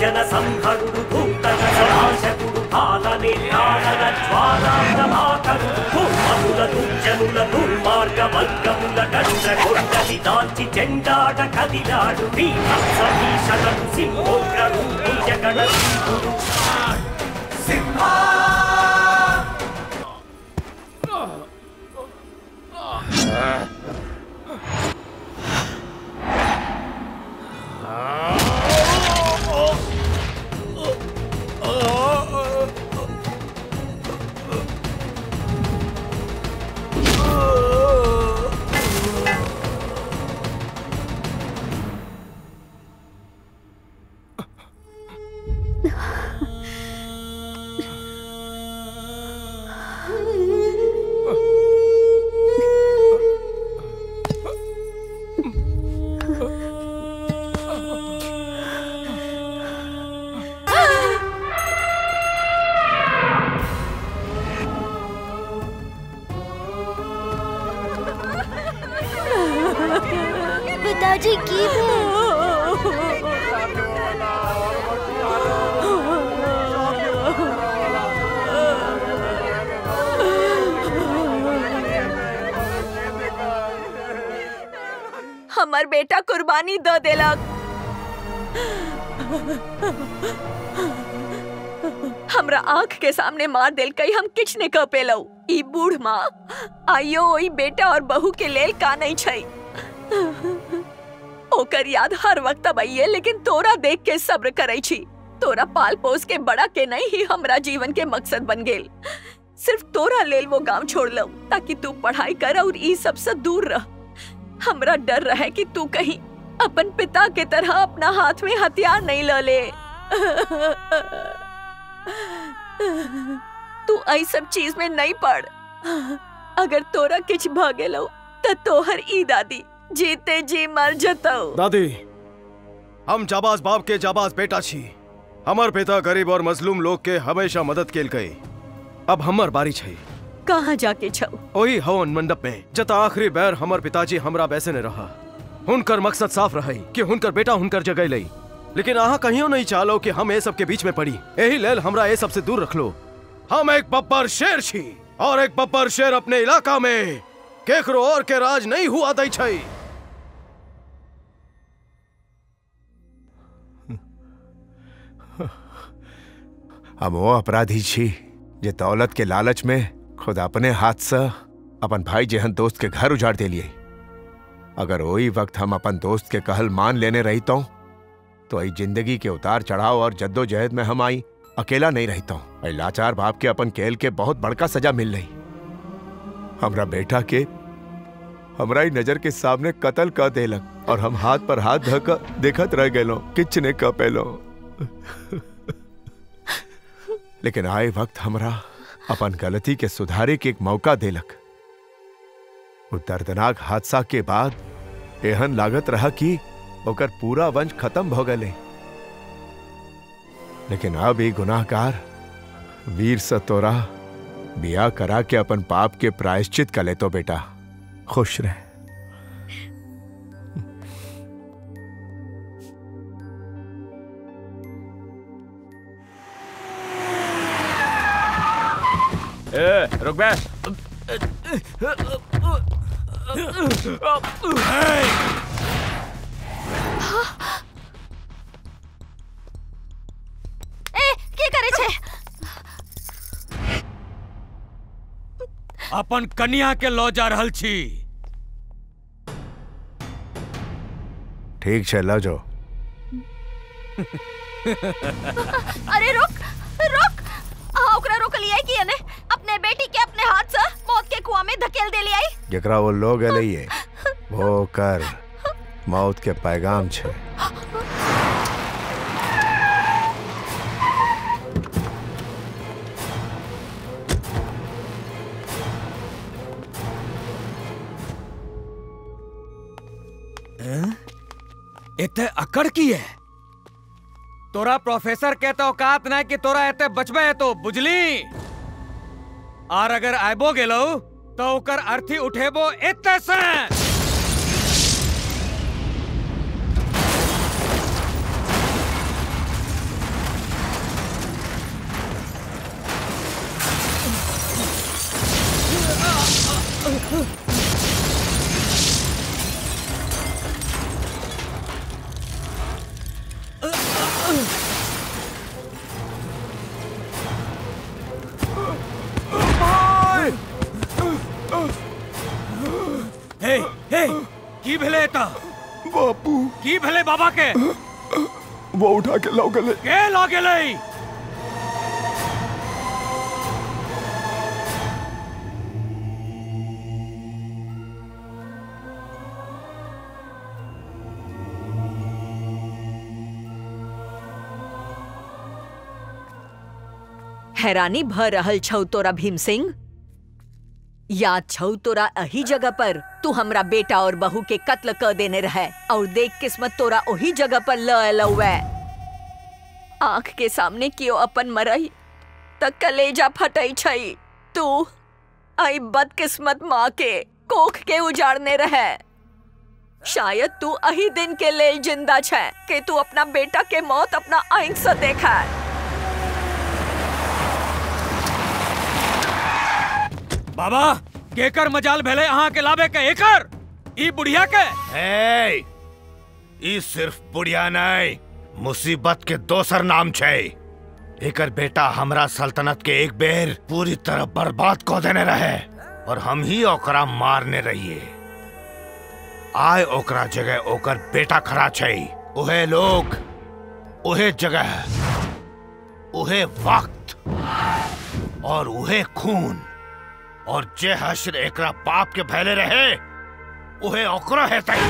జన సంహరుడు భూతన సనాశకుడు పాలనే జ్ఞానన జ్వాలా ప్రభాకరుడు భూమనుల దుర్జనుల దుర్మార్గ వర్గముల దండ కొండలి దాల్చి చెండాడ కదిలాడు భీభత్స భీషణుడు సింహోగ్రడు జగణ సింహుడు సింహా पिताजी की हमार बेटा कुर्बानी दो देलक। हमरा आंख के सामने मार देल कई हम किछ ने कह पेलौ। ई बूढ़ माँ आइयो ओई बेटा और बहू के लेल का नहीं छै। ओकर याद हर वक्त आइए, लेकिन तोरा देख के सब्र करे छी। तोरा पाल पोस के बड़ा के नहीं ही हमरा जीवन के मकसद बन गेल। सिर्फ तोरा लेल वो गांव छोड़ लो ताकि तू पढ़ाई कर और ई सब से दूर रह। हमरा डर रहे कि तू कहीं अपन पिता के तरह अपना हाथ में हथियार नहीं ल ले। तू आई सब चीज में नहीं पड़। अगर तोरा किछ भ गेलो त तोहर ई दादी जीते जी मर जतो। दादी, हम जाबाज बाप के जाबाज बेटा छी। हमार पिता गरीब और मजलूम लोग के हमेशा मदद केल गए। अब हमार बारी छै। कहाँ जाके छौ? ओही हवन मंडप में जता आखिरी बैर हमार पिताजी हमरा बैसे ने रहा। हुनकर मकसद साफ रही कि हुनकर बेटा हुनकर जगह लई, लेकिन आहा कहियो नहीं चालो कि हम ये सब के बीच में पड़ी। यही लेल हमरा ये सब से दूर रख लो। हम एक बब्बर शेर छी और एक बब्बर शेर अपने इलाका में केकरो और के राज नहीं हुआ दै छै। हम वो अपराधी छी जे दौलत के लालच में खुद अपने हाथ से अपन भाई जेहन दोस्त के घर उजाड़ दे लिए। अगर वही वक्त हम अपन दोस्त के कहल मान लेने रही तो आई जिंदगी के उतार चढ़ाव और जद्दोजहद में हम आई अकेला नहीं रहता हूँ। लाचार बाप के अपन केल के बहुत बड़का सजा मिल रही। हमरा बेटा के हमरा ही नजर के सामने कत्ल कर देलक और हम हाथ पर हाथ धक देखत रह गए, किच ने कह पेलो। लेकिन आए वक्त हमरा अपन गलती के सुधारे के एक मौका देलक। वो दर्दनाक हादसा के बाद एहन लागत रहा कि ओकर पूरा वंश खत्म हो गए। लेकिन अब ये गुनाहगार वीर से तोरा बिया करा के अपन पाप के प्रायश्चित कर ले। तो बेटा खुश रहे। रुक बे। की करे छे? अपन कन्या के लो जा रहल छी। ठीक है, लो जो। अरे रुक रुक, ओकरा रोक लिया कि ने अपने बेटी के अपने हाथ से मौत के कुआं में धकेल दे लिया। जकरा वो लोग है वो कर मौत के पैगाम छे। एते अकड़ की है? तोरा प्रोफेसर के तो औकात ना कि तोरा एते बचबे है तो बुझली। और अगर आबो गेलो तो ओकर अर्थी उठेबो एते से। हे हे की भेले ता? बापू की भेले बाबा के? वो उठा के लो गले। के लो गेले? हैरानी भर रहल छौ तोरा भीम सिंह। याद छौ तोरा अही जगह पर तू हमरा बेटा और बहू के कत्ल कर देने रहे और देख किस्मत तोरा ओही जगह पर ल लौवे। आंख के सामने कियो अपन मरई तक कलेजा फटई छई। तू आई बदकिस्मत माँ के कोख के उजाड़ने रहे। शायद तू अही दिन के लेल जिंदा छे कि तू अपना बेटा के मौत अपना आंख से देखा। बाबा केकर मजाल भेले अहाँ के लावे के एकर ई बुढ़िया के? ई सिर्फ बुढ़िया नहीं, मुसीबत के दोसर नाम छे। एकर बेटा हमरा सल्तनत के एक बेर पूरी तरह बर्बाद को देने रहे और हम ही ओकरा मारने रहिए। आय ओकरा जगह ओकर बेटा खड़ा छे। उहे लोग, उहे जगह, उहे वक्त और उहे खून और जे हश्र एकरा पाप के भैले रहे उहे ओकरा है तई।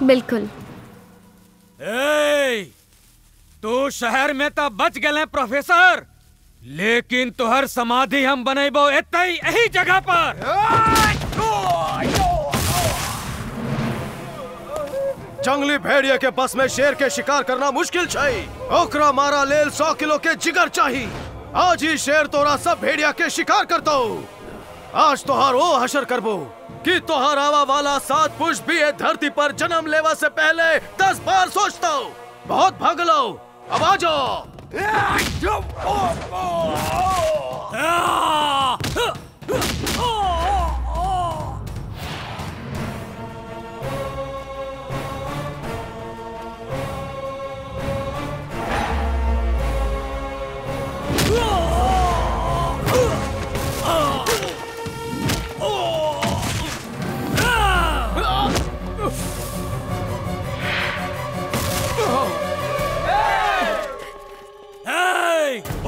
बिल्कुल। ए, तू शहर में तो बच गए प्रोफेसर, लेकिन तुहर समाधि हम बनेबो एतई यही जगह पर। जंगली भेड़िया के बस में शेर के शिकार करना मुश्किल चाहिए। ओकरा मारा लेल 100 किलो के जिगर चाहिए। आज ही शेर तोरा सब भेड़िया के शिकार करता हूँ। आज तोहार वो हशर करबो कि तोहार आवा वाला 7 पुष्प भी ये धरती पर जन्म लेवा से पहले 10 बार सोचता हूँ। बहुत भागलो, अब आ जाओ।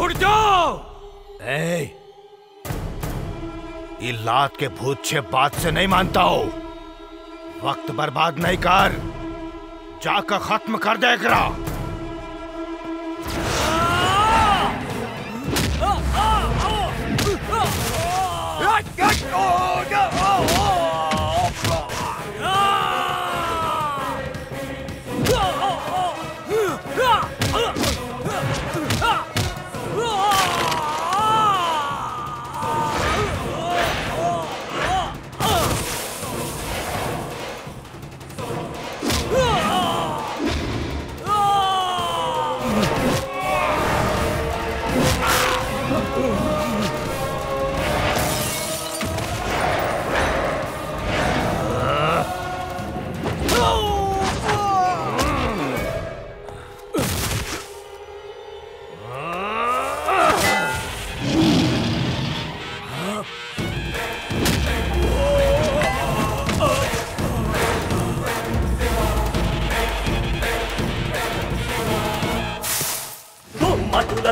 उठ जाओ। ये लात के भूत छे बात से नहीं मानता हो। वक्त बर्बाद नहीं कर, जाकर खत्म कर दे एकरा।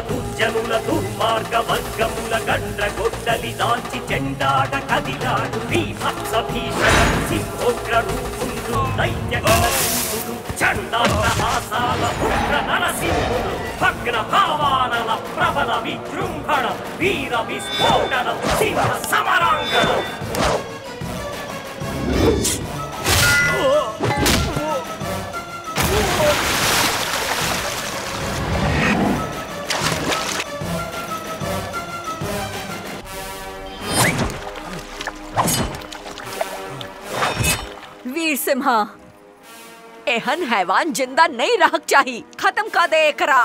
దుర్జనుల దుర్మార్గ వర్గముల గండ్ర గొడ్డలి దాల్చి చెండాడ కదిలాడు భీభత్స భీషణ సింహోగ్ర రూపుండు దైత్య గణసింధుడు చండాహాసాల ఉగ్ర నరసింహుడు భగ్న భావానల ప్రబల విజృంభణ వీర విస్ఫోటనం సింహ సమరాంగణం. वीर सिम्हा, एहन हैवान जिंदा नहीं रह चाहिए। खत्म कर दे एकरा।